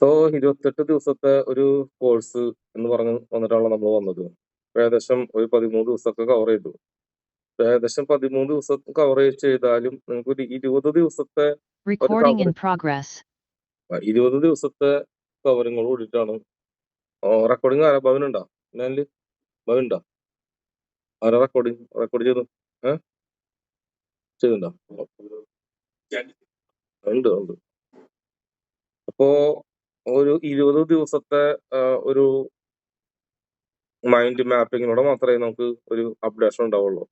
So 28 ദിവസത്തെ ഒരു course എന്ന് പറഞ്ഞ് വന്നിട്ടാണല്ലോ നമ്മൾ വന്നത്. ഏകദേശം ഒരു 13 ദിവസമൊക്കെ കവർ ചെയ്തു. ഏകദേശം 13 ദിവസം കവർ ചെയ്താലും നിങ്ങൾക്ക് ഒരു 20 ദിവസത്തെ ഒരു Recording കവർ in progress. 20 ദിവസത്തെ കവറിങ്ങോട് കൂടിയിട്ടാണ്. റെക്കോർഡിംഗ് ആരാ? ഭവനുണ്ടോ? ഞാനില് ഭവനുണ്ടോ? ആരാ റെക്കോർഡ് ചെയ്തു? ചെയ്തുണ്ടോ? ഉണ്ട് ഉണ്ട്. അപ്പോ ഒരു 20 ദിവസത്തെ ഒരു മൈൻഡ് മാപ്പിങ്ങിലൂടെ മാത്രമേ നമുക്ക് ഒരു അപ്ഡേഷൻ ഉണ്ടാവുള്ളൂ.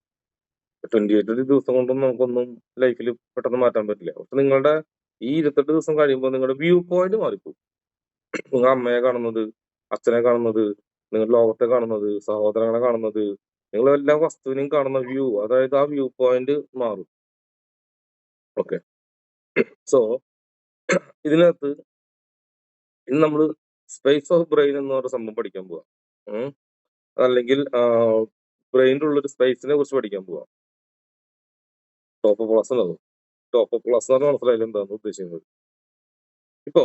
28 ദിവസം കൊണ്ടൊന്നും നമുക്കൊന്നും ലൈഫിൽ പെട്ടെന്ന് മാറ്റാൻ പറ്റില്ല. പക്ഷെ നിങ്ങളുടെ ഈ 28 ദിവസം കഴിയുമ്പോൾ നിങ്ങളുടെ വ്യൂ പോയിന്റ് മാറിപ്പോകും. നിങ്ങൾ അമ്മയെ കാണുന്നത്, അച്ഛനെ കാണുന്നത്, നിങ്ങൾ ലോകത്തെ കാണുന്നത്, സഹോദരങ്ങളെ കാണുന്നത്, നിങ്ങൾ എല്ലാ വസ്തുവിനെയും കാണുന്ന വ്യൂ, അതായത് ആ വ്യൂ പോയിന്റ് മാറും. ഓക്കെ. സോ ഇതിനകത്ത് ഇന്ന് നമ്മൾ സ്പേസ് ഓഫ് ബ്രെയിൻ എന്ന് പറഞ്ഞ സംഭവം പഠിക്കാൻ പോവാം. അല്ലെങ്കിൽ ബ്രെയിനിന്റെ ഉള്ളൊരു സ്പേസിനെ കുറിച്ച് പഠിക്കാൻ പോവാം. ടോപ്പ് ക്ലാസ് ഉള്ളത്. ടോപ്പ് ക്ലാസ് എന്ന് പറഞ്ഞാൽ മനസ്സിലായില്ല എന്താണെന്ന് ഉദ്ദേശിക്കുന്നത്. ഇപ്പോ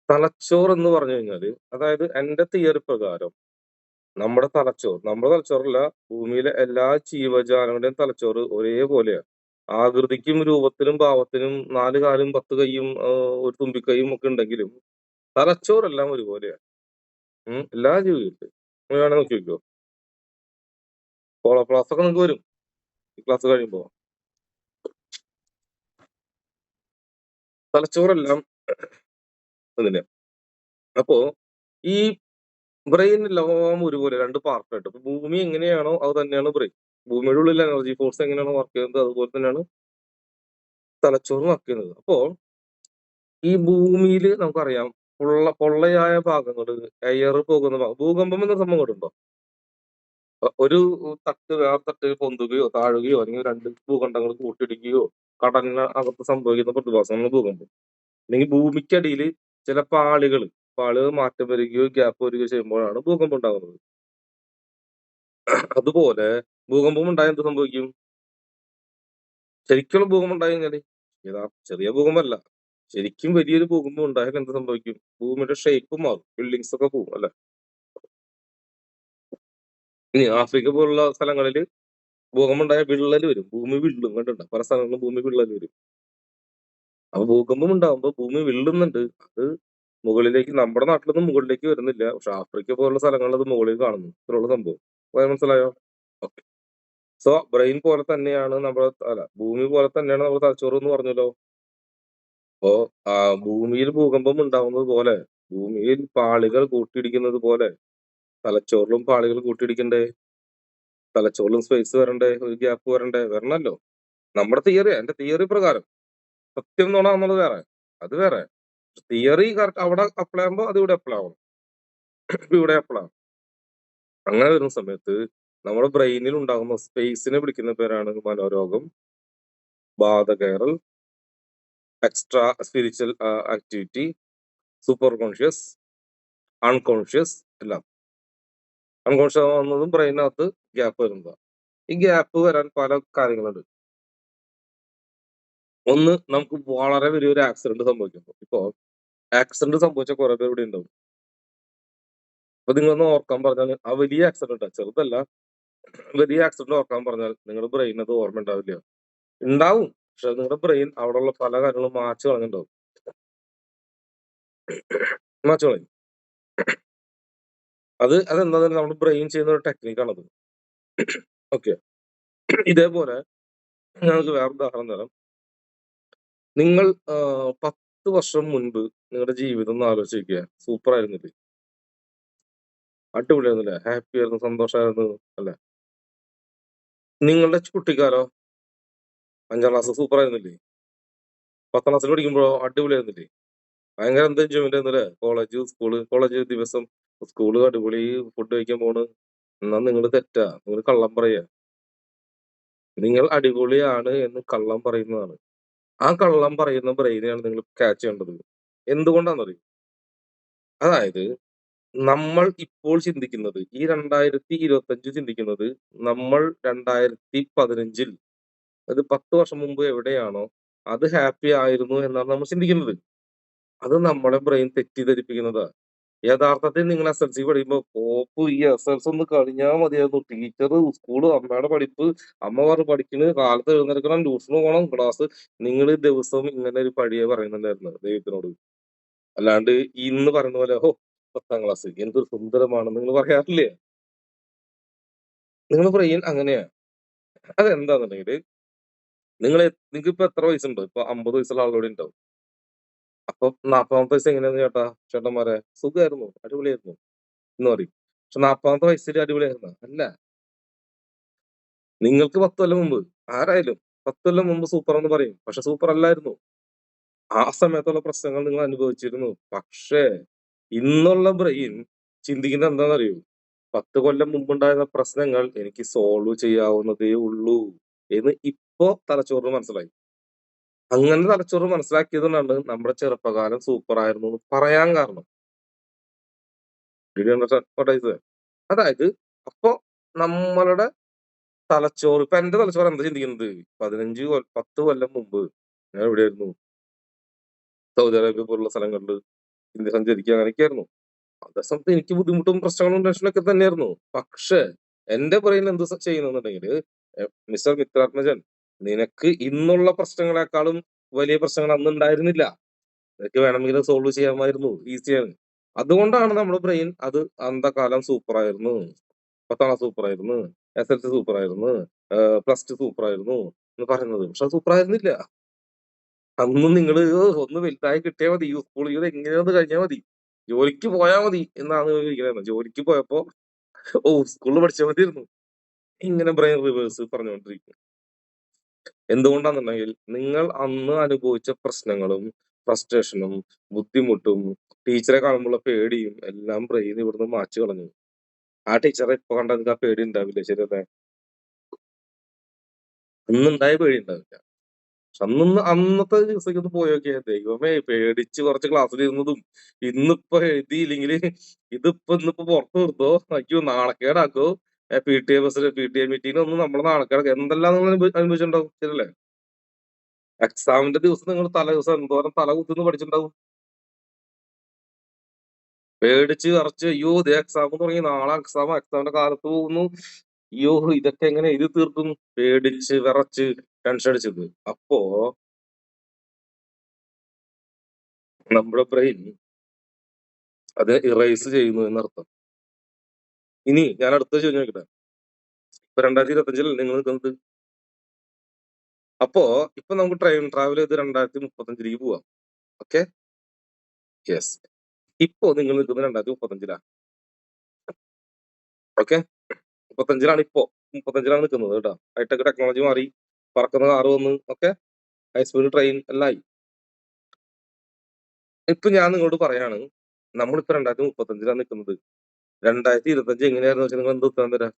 തലച്ചോറ് എന്ന് പറഞ്ഞു കഴിഞ്ഞാല്, അതായത് എന്റെ തിയറി പ്രകാരം നമ്മുടെ തലച്ചോറല്ല, ഭൂമിയിലെ എല്ലാ ജീവജാലങ്ങളുടെയും തലച്ചോറ് ഒരേപോലെയാണ്. ആകൃതിക്കും രൂപത്തിനും ഭാവത്തിനും 4 കാലും 10 കൈയും ഒരു തുമ്പിക്കൈയും ഒക്കെ ഉണ്ടെങ്കിലും തലച്ചോറെല്ലാം ഒരുപോലെയാണ്. എല്ലാ ജീവികൾക്കും വേണേ നോക്കി വെക്കോ. പോളോ ക്ലാസ് ഒക്കെ നിങ്ങൾക്ക് വരും ഈ ക്ലാസ് കഴിയുമ്പോ. തലച്ചോറെല്ലാം ഇതിന്. അപ്പോ ഈ ബ്രെയിൻ എല്ലാം ഒരുപോലെ 2 പാർട്ടായിട്ട്. ഇപ്പൊ ഭൂമി എങ്ങനെയാണോ അത് തന്നെയാണ് ബ്രെയിൻ. ഭൂമിയുടെ ഉള്ളിൽ എനർജി ഫോഴ്സ് എങ്ങനെയാണോ വർക്ക് ചെയ്യുന്നത് അതുപോലെ തന്നെയാണ് തലച്ചോറ് വർക്ക് ചെയ്യുന്നത്. അപ്പോ ഈ ഭൂമിയിൽ നമുക്കറിയാം പൊള്ളയായ ഭാഗങ്ങള്, എയർ പോകുന്ന ഭാഗം, ഭൂകമ്പം എന്ന സംഭവം കേട്ടിട്ടുണ്ടോ? ഒരു തട്ട് വേറെ തട്ട് പൊന്തുകയോ താഴുകയോ അല്ലെങ്കിൽ 2 ഭൂഖണ്ഡങ്ങൾ കൂട്ടിയിടിക്കുകയോ കടലിന് അകത്ത് സംഭവിക്കുന്ന പ്രതിഭാസമാണ് ഭൂകമ്പം. അല്ലെങ്കിൽ ഭൂമിക്കടിയിൽ ചില പാളികൾ മാറ്റം വരികയോ ഗ്യാപ്പ് വരികയോ ചെയ്യുമ്പോഴാണ് ഭൂകമ്പം ഉണ്ടാകുന്നത്. അതുപോലെ ഭൂകമ്പം ഉണ്ടായാൽ എന്ത് സംഭവിക്കും? ശരിക്കുള്ള ഭൂകമ്പം ഉണ്ടായി കഴിഞ്ഞാല് ചെറിയ ഭൂകമ്പമല്ല, ശരിക്കും വലിയൊരു ഭൂകമ്പം ഉണ്ടായാൽ എന്ത് സംഭവിക്കും? ഭൂമിയുടെ ഷേപ്പ് മാറും, ബിൽഡിങ്സ് ഒക്കെ പോകും അല്ലെ. ഇനി ആഫ്രിക്ക പോലുള്ള സ്ഥലങ്ങളിൽ ഭൂകമ്പം ഉണ്ടായ വിള്ളൽ വരും, ഭൂമി വിള്ളും. കണ്ടിട്ടുണ്ട് പല സ്ഥലങ്ങളിലും ഭൂമി വിള്ളൽ വരും. അപ്പൊ ഭൂകമ്പം ഉണ്ടാകുമ്പോൾ ഭൂമി വിള്ളുന്നുണ്ട്. അത് മുകളിലേക്ക്, നമ്മുടെ നാട്ടിലൊന്നും മുകളിലേക്ക് വരുന്നില്ല, പക്ഷെ ആഫ്രിക്ക പോലുള്ള സ്ഥലങ്ങളിൽ അത് മുകളിൽ കാണുന്നു. ഇത്രയുള്ള സംഭവം. മനസ്സിലായോ? ഓക്കെ. സോ ബ്രെയിൻ പോലെ തന്നെയാണ് ഭൂമി പോലെ തന്നെയാണ് നമ്മുടെ തലച്ചോറ് എന്ന് പറഞ്ഞല്ലോ. അപ്പോ ഭൂമിയിൽ ഭൂകമ്പം ഉണ്ടാവുന്നത് പോലെ, ഭൂമിയിൽ പാളികൾ കൂട്ടിയിടിക്കുന്നത് പോലെ തലച്ചോറിലും പാളികൾ കൂട്ടിയിടിക്കണ്ടേ? തലച്ചോറിലും സ്പേസ് വരണ്ടേ? ഒരു ഗ്യാപ്പ് വരണ്ടേ? വരണല്ലോ. നമ്മുടെ തിയറി, എന്റെ തിയറി പ്രകാരം. സത്യം നോണ എന്നുള്ളത് വേറെ, അത് വേറെ. തിയറി കറക്റ്റ് അവിടെ അപ്ലൈ ആകുമ്പോൾ അത് ഇവിടെ അപ്ലൈ ആവണം, ഇവിടെ അപ്ലൈ ആവും. അങ്ങനെ വരുന്ന സമയത്ത് നമ്മുടെ ബ്രെയിനിൽ ഉണ്ടാകുന്ന സ്പേസിനെ വിളിക്കുന്ന പേരാണ് മനോരോഗം, ബാധകയറൽ, extra spiritual activity, super conscious, unconscious എല്ലാം. അൺകോൺഷ്യസ് ആവുന്നതും ബ്രെയിനകത്ത് ഗ്യാപ്പ് വരുന്നതാണ്. ഈ ഗ്യാപ്പ് വരാൻ പല കാര്യങ്ങളുണ്ട്. ഒന്ന്, നമുക്ക് വളരെ വലിയൊരു ആക്സിഡന്റ് സംഭവിക്കുന്നു. ഇപ്പോ ആക്സിഡന്റ് സംഭവിച്ച കുറെ പേർ ഇവിടെ ഉണ്ടാവും. അപ്പൊ നിങ്ങളൊന്ന് ഓർക്കാൻ പറഞ്ഞാൽ, ആ വലിയ ആക്സിഡന്റ്, ചെറുതല്ല, വലിയ ആക്സിഡന്റ് ഓർക്കാൻ പറഞ്ഞാൽ നിങ്ങളുടെ ബ്രെയിൻ അത് ഓർമ്മ ഉണ്ടാവില്ല. ഉണ്ടാവും, പക്ഷെ നിങ്ങളുടെ ബ്രെയിൻ അവിടെയുള്ള പല കാര്യങ്ങളും മാച്ച് കളഞ്ഞിട്ടുണ്ടാവും. മാച്ച് കളയും. അതെന്താ നമ്മുടെ ബ്രെയിൻ ചെയ്യുന്ന ഒരു ടെക്നിക്കാണത്. ഓക്കെ. ഇതേപോലെ ഞങ്ങൾക്ക് വേറെ ഉദാഹരണം തരാം. നിങ്ങൾ 10 വർഷം മുൻപ് നിങ്ങളുടെ ജീവിതം ഒന്ന് ആലോചിക്കുക. സൂപ്പർ ആയിരുന്നില്ലേ? അടിപൊളിയായിരുന്നില്ലേ? ഹാപ്പി ആയിരുന്നു, സന്തോഷമായിരുന്നു അല്ലെ? നിങ്ങളുടെ കുട്ടിക്കാലോ? 5ാം ക്ലാസ് സൂപ്പർ ആയിരുന്നില്ലേ? 10ാം ക്ലാസ്സിൽ പഠിക്കുമ്പോഴോ അടിപൊളിയായിരുന്നില്ലേ? ഭയങ്കര എന്താ എൻജോയ്മെന്റ് ആയിരുന്നില്ലേ? കോളേജ് ദിവസം, സ്കൂള് അടിപൊളി, ഫുഡ് കഴിക്കാൻ പോണ്. എന്നാ നിങ്ങൾ തെറ്റാ, നിങ്ങൾ കള്ളം പറയാ. നിങ്ങൾ അടിപൊളിയാണ് എന്ന് കള്ളം പറയുന്നതാണ്. ആ കള്ളം പറയുന്ന ബ്രെയിനെയാണ് നിങ്ങൾ ക്യാച്ച് ചെയ്യേണ്ടത്. എന്തുകൊണ്ടാണെന്നറിയോ? അതായത് നമ്മൾ ഇപ്പോൾ ചിന്തിക്കുന്നത്, ഈ 2025 ചിന്തിക്കുന്നത് നമ്മൾ 2015, അത് 10 വർഷം മുമ്പ് എവിടെയാണോ അത് ഹാപ്പി ആയിരുന്നു എന്നാണ് നമ്മൾ ചിന്തിക്കുന്നത്. അത് നമ്മുടെ ബ്രെയിൻ തെറ്റിദ്ധരിപ്പിക്കുന്നതാ. യഥാർത്ഥത്തിൽ നിങ്ങൾ എസ്എൽസി പഠിക്കുമ്പോ ഈ എസ്എൽസി ഒന്ന് കഴിഞ്ഞാൽ മതിയായിരുന്നു. ടീച്ചർ, സ്കൂള്, അമ്മയുടെ പഠിപ്പ്, അമ്മ പറഞ്ഞ് പഠിക്കണ്, കാലത്ത് എഴുന്നേൽക്കണം, ട്യൂഷന് പോകണം, ക്ലാസ്. നിങ്ങൾ ദിവസവും ഇങ്ങനെ ഒരു പഴിയെ പറയുന്നുണ്ടായിരുന്നു ദൈവത്തിനോട്. അല്ലാണ്ട് ഇന്ന് പറയുന്ന പോലെ പത്താം ക്ലാസ് എന്തൊരു സുന്ദരമാണെന്ന് നിങ്ങൾ പറയാറില്ലേ? നിങ്ങളുടെ ബ്രെയിൻ അങ്ങനെയാ. അതെന്താന്നുണ്ടെങ്കില് നിങ്ങൾക്ക് ഇപ്പൊ എത്ര വയസ്സുണ്ട്? ഇപ്പൊ 50 വയസ്സുള്ള ആളുകൂടി ഉണ്ടാവും. അപ്പൊ 40-ാമത്തെ വയസ്സ് എങ്ങനെയായിരുന്നു ചേട്ടന്മാരെ? സുഖമായിരുന്നു, അടിപൊളിയായിരുന്നു എന്ന് പറയും. പക്ഷെ 40-ാമത്തെ വയസ്സിൽ അടിപൊളിയായിരുന്നോ? അല്ല. നിങ്ങൾക്ക് 10 കൊല്ലം മുമ്പ് ആരായാലും 10 കൊല്ലം മുമ്പ് സൂപ്പറാന്ന് പറയും. പക്ഷെ സൂപ്പർ അല്ലായിരുന്നു. ആ സമയത്തുള്ള പ്രശ്നങ്ങൾ നിങ്ങൾ അനുഭവിച്ചിരുന്നു. പക്ഷേ ഇന്നുള്ള ബ്രെയിൻ ചിന്തിക്കുന്നത് എന്താണെന്നറിയോ? 10 കൊല്ലം മുമ്പുണ്ടായിരുന്ന പ്രശ്നങ്ങൾ എനിക്ക് സോൾവ് ചെയ്യാവുന്നതേ ഉള്ളൂ എന്ന് ഇപ്പോ തലച്ചോറിന് മനസ്സിലായി. അങ്ങനെ തലച്ചോറ് മനസ്സിലാക്കിയതുകൊണ്ടാണ് നമ്മുടെ ചെറുപ്പകാലം സൂപ്പറായിരുന്നു എന്ന് പറയാൻ കാരണം. Did you understand what I said? അതായത് അപ്പൊ നമ്മളുടെ തലച്ചോറ്, ഇപ്പൊ എന്റെ തലച്ചോറ് എന്താ ചിന്തിക്കുന്നത്? 10 കൊല്ലം മുമ്പ് ഞാൻ എവിടെയായിരുന്നു? സൗദി അറേബ്യ പോലുള്ള സ്ഥലങ്ങളില് ഇന്ത്യ സഞ്ചരിക്കുക, അങ്ങനെയൊക്കെയായിരുന്നു. അതേ സമയത്ത് എനിക്ക് ബുദ്ധിമുട്ടും പ്രശ്നങ്ങളും ടെൻഷനൊക്കെ തന്നെയായിരുന്നു. പക്ഷേ എന്റെ ബ്രെയിൻ എന്ത് ചെയ്യുന്നുണ്ടെങ്കില്, മിസ്റ്റർ മിത്രാത്മജൻ, നിനക്ക് ഇന്നുള്ള പ്രശ്നങ്ങളെക്കാളും വലിയ പ്രശ്നങ്ങൾ അന്ന് ഉണ്ടായിരുന്നില്ല. നിനക്ക് വേണമെങ്കിൽ സോൾവ് ചെയ്യാമായിരുന്നു, ഈസിയാണ്. അതുകൊണ്ടാണ് നമ്മുടെ ബ്രെയിൻ അത് അന്ധകാലം സൂപ്പറായിരുന്നു, 10ാം ക്ലാസ് സൂപ്പറായിരുന്നു, എസ്എൽസി സൂപ്പറായിരുന്നു, പ്ലസ് ടു സൂപ്പറായിരുന്നു എന്ന് പറയുന്നത്. പക്ഷെ അത് സൂപ്പറായിരുന്നില്ല. അന്ന് നിങ്ങള് ഒന്ന് വലുതായി കിട്ടിയാ മതി, ഈ സ്കൂൾ ജീവിതം എങ്ങനെയാന്ന് കഴിഞ്ഞാൽ മതി, ജോലിക്ക് പോയാ മതി എന്നാണ് ഇരിക്കുന്നത്. ജോലിക്ക് പോയപ്പോ സ്കൂളിൽ പഠിച്ചാൽ മതിയായിരുന്നു. ഇങ്ങനെ ബ്രെയിൻ റിവേഴ്സ് പറഞ്ഞുകൊണ്ടിരിക്കും. എന്തുകൊണ്ടാന്നുണ്ടെങ്കിൽ നിങ്ങൾ അന്ന് അനുഭവിച്ച പ്രശ്നങ്ങളും ഫ്രസ്ട്രേഷനും ബുദ്ധിമുട്ടും ടീച്ചറെ കാണുമ്പോഴുള്ള പേടിയും എല്ലാം ബ്രെയിൻ ഇവിടുന്ന് മാച്ചു കളഞ്ഞു. ആ ടീച്ചറെ ഇപ്പൊ കണ്ടാൽ നിങ്ങൾക്ക് ആ പേടി ഉണ്ടാവില്ല, ശരിയല്ലേ? അന്നുണ്ടായ പേടി ഉണ്ടാവില്ല. പക്ഷെ അന്നത്തെ ദിവസത്തേക്ക് ഒന്ന് പോയോക്കിയേ, ദൈവമേ, പേടിച്ച് കുറച്ച് ക്ലാസ്സിലിരുന്നതും ഇന്നിപ്പോ എഴുതിയില്ലെങ്കിൽ ഇന്നിപ്പോ പുറത്ത് നിർത്തോ, അയ്യോ നാണക്കേടാക്കോ, പി ടി എ മീറ്റിംഗിൽ ഒന്നും നമ്മളെ നാണക്കേടാക്കുക, എന്തെല്ലാം നിങ്ങൾ അനുഭവിച്ചിട്ടുണ്ടാവും, ശരിയല്ലേ? എക്സാമിന്റെ ദിവസം നിങ്ങൾ തല ദിവസം എന്തോരം തല കുത്തിന്ന് പഠിച്ചിട്ടുണ്ടാവും. പേടിച്ച് വിറച്ച്, അയ്യോ ദേ എക്സാം തുടങ്ങി, നാളെ എക്സാമിന്റെ കാലത്ത് പോകുന്നു, അയ്യോ ഇതൊക്കെ എങ്ങനെ എഴുതി തീർക്കും, പേടിച്ച് വിറച്ച് ടെൻഷൻ അടിച്ചത്. അപ്പോ നമ്മുടെ ബ്രെയിൻ അത് ഇറേസ് ചെയ്യുന്നു എന്നർത്ഥം. ഇനി ഞാൻ അടുത്ത ചോദ്യം ചോദിക്കട്ടെ? ഇപ്പൊ 2025 നിങ്ങൾ നിൽക്കുന്നത്. അപ്പോ ഇപ്പൊ നമുക്ക് ട്രെയിൻ ട്രാവൽ ചെയ്ത് 2035 പോവാം. Okay, yes. ഇപ്പോ നിങ്ങൾ നിൽക്കുന്നത് 2035. ഓക്കെ, 35 ഇപ്പോ. 35 നിൽക്കുന്നത് കേട്ടോ. ഹൈടെക് ടെക്നോളജി മാറി, പറക്കുന്ന കാറ് വന്ന്, ഓക്കെ, ഹൈ സ്പീഡ് ട്രെയിൻ എല്ലാം ആയി. ഇപ്പൊ ഞാൻ നിങ്ങളോട് പറയാണ്, നമ്മളിപ്പോ 2035 നിൽക്കുന്നത്. 2025 എങ്ങനെയായിരുന്നു വെച്ചാൽ നിങ്ങൾ എന്ത് ഉത്തരം തരാം?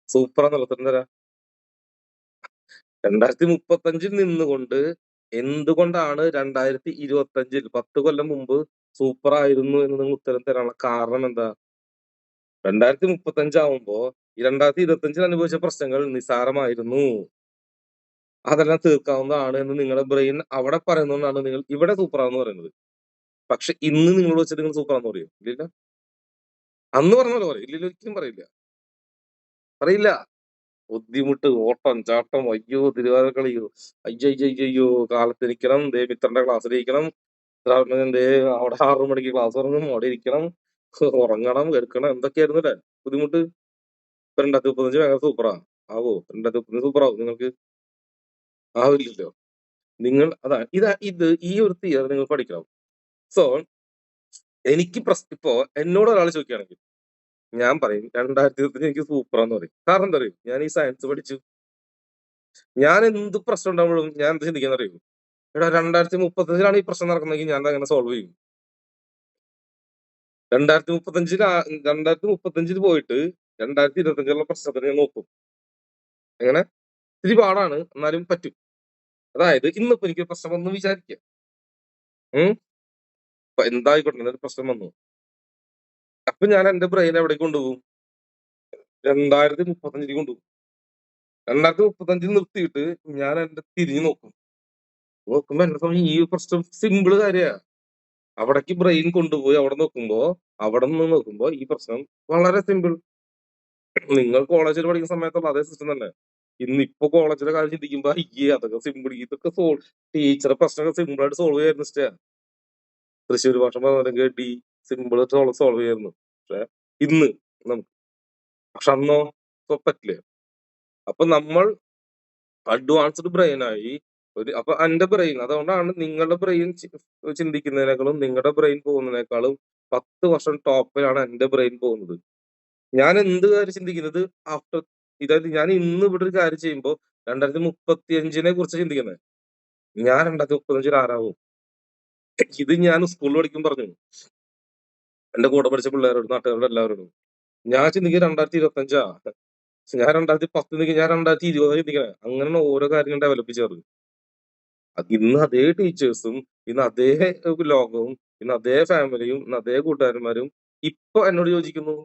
സൂപ്പറാന്നുള്ള ഉത്തരം തരാം. 2035 നിന്നുകൊണ്ട് എന്തുകൊണ്ടാണ് 2025 10 കൊല്ലം മുമ്പ് സൂപ്പർ ആയിരുന്നു എന്ന് നിങ്ങൾ ഉത്തരം തരാനുള്ള കാരണം എന്താ? 2035 ആവുമ്പോ 2025 അനുഭവിച്ച പ്രശ്നങ്ങൾ നിസാരമായിരുന്നു, അതെല്ലാം തീർക്കാവുന്നതാണ് എന്ന് നിങ്ങളുടെ ബ്രെയിൻ അവിടെ പറയുന്നതുകൊണ്ടാണ് നിങ്ങൾ ഇവിടെ സൂപ്പറാന്ന് പറയുന്നത്. പക്ഷെ ഇന്ന് നിങ്ങളോട് വെച്ചിട്ട് നിങ്ങൾ സൂപ്പറാന്ന് പറയും? ഇല്ലില്ല. അന്ന് പറഞ്ഞ പോലെ പറയും? ഇല്ലില്ല, ഒരിക്കലും പറയില്ല. പറയില്ല. ബുദ്ധിമുട്ട്, ഓട്ടം, ചാട്ടം, അയ്യോ തിരുവാതിരക്കളിയോ, അയ്യയ്യയ്യോ കാലത്ത് എണീക്കണം, ദേ മിത്രന്റെ ക്ലാസ്സിലിരിക്കണം, ദേ അവിടെ 6 മണിക്ക് ക്ലാസ് തുടങ്ങും, അവിടെ ഇരിക്കണം, ഉറങ്ങണം, എടുക്കണം, എന്തൊക്കെയായിരുന്നു അല്ലേ ബുദ്ധിമുട്ട്. ഇപ്പൊ 2035 ഭയങ്കര സൂപ്പറാ ആവോ? 2035 സൂപ്പറാവും നിങ്ങൾക്ക്? ആവില്ലല്ലോ. നിങ്ങൾ ഇത് ഈ ഒരു തിയറി നിങ്ങൾ പഠിക്കണം. സോ എനിക്ക് ഇപ്പൊ എന്നോട് ഒരാൾ ചോദിക്കുകയാണെങ്കിൽ ഞാൻ പറയും 2025 എനിക്ക് സൂപ്പറാന്ന് പറയും. കാരണം എന്താ അറിയോ? ഞാൻ ഈ സയൻസ് പഠിച്ചു. ഞാൻ എന്ത് പ്രശ്നം ഉണ്ടാകുമ്പോഴും ഞാൻ എന്ത് ചിന്തിക്കാന്ന് അറിയോ? എടാ 2035 ഈ പ്രശ്നം നടക്കുന്നെങ്കിൽ ഞാൻ അങ്ങനെ സോൾവ് ചെയ്യും. 2035 പോയിട്ട് 2025 പ്രശ്നത്തിന് ഞാൻ നോക്കും. എങ്ങനെ? ഇത്തിരി പാടാണ്, എന്നാലും പറ്റും. അതായത് ഇന്നിപ്പോ എനിക്ക് പ്രശ്നം വന്നു വിചാരിക്കുക. ഇപ്പൊ എന്തായിക്കോട്ടെ, എന്നൊരു പ്രശ്നം വന്നു. അപ്പൊ ഞാൻ എന്റെ ബ്രെയിൻ എവിടേക്ക് കൊണ്ടുപോകും? 2035 കൊണ്ടുപോകും. 2035 നിർത്തിയിട്ട് ഞാൻ തിരിഞ്ഞു നോക്കും. നോക്കുമ്പോ എന്നെ സംബന്ധിച്ച് ഈ പ്രശ്നം സിമ്പിൾ കാര്യ. അവിടേക്ക് ബ്രെയിൻ കൊണ്ടുപോയി അവിടെ നിന്ന് നോക്കുമ്പോ ഈ പ്രശ്നം വളരെ സിമ്പിൾ. നിങ്ങൾ കോളേജിൽ പഠിക്കുന്ന സമയത്തുള്ള അതേ സിസ്റ്റം തന്നെ. ഇന്നിപ്പോ കോളേജിലെ കാര്യം ചിന്തിക്കുമ്പോ അയ്യേ അതൊക്കെ സിമ്പിൾ, ഇതൊക്കെ ടീച്ചറെ പ്രശ്നമൊക്കെ സിമ്പിൾ ആയിട്ട് സോൾവ് ചെയ്യായിരുന്നു ഇഷ്ട. തൃശ്ശൂർ ഭാഷ പറഞ്ഞെങ്കിൽ ഡി സിമ്പിൾ സോൾവ് ചെയ്യായിരുന്നു. പക്ഷെ ഇന്ന് നമുക്ക്, പക്ഷെ അന്നോ പറ്റില്ല. അപ്പൊ നമ്മൾ അഡ്വാൻസ്ഡ് ബ്രെയിനായി അപ്പൊ എന്റെ ബ്രെയിൻ, അതുകൊണ്ടാണ് നിങ്ങളുടെ ബ്രെയിൻ ചിന്തിക്കുന്നതിനേക്കാളും നിങ്ങളുടെ ബ്രെയിൻ പോകുന്നതിനേക്കാളും 10 വർഷം ടോപ്പിലാണ് എന്റെ ബ്രെയിൻ പോകുന്നത്. ഞാൻ എന്ത് കാര്യം ചിന്തിക്കുന്നത് ആഫ്റ്റർ, ഇതായത് ഞാൻ ഇന്ന് ഇവിടെ ഒരു കാര്യം ചെയ്യുമ്പോൾ 2035 കുറിച്ച് ചിന്തിക്കുന്നത്. ഞാൻ 2035 ആരാവും? ഇത് ഞാൻ സ്കൂളിൽ പഠിക്കും പറഞ്ഞു എന്റെ കൂടെ പഠിച്ച പിള്ളേരോട്, നാട്ടുകാരോട് എല്ലാവരോടും. ഞാൻ ചിന്തിക്കുക 2025 ഞാൻ 2010 ഞാൻ 2020 ചിന്തിക്കണേ. അങ്ങനെയാണ് ഓരോ കാര്യങ്ങൾ ഡെവലപ്പ് ചെയ്യാറ്. ഇന്ന് അതേ ടീച്ചേഴ്സും, ഇന്ന് അതേ ലോകവും, ഇന്ന് അതേ ഫാമിലിയും, ഇന്ന് അതേ കൂട്ടുകാരന്മാരും ഇപ്പൊ എന്നോട് യോജിക്കുന്നു.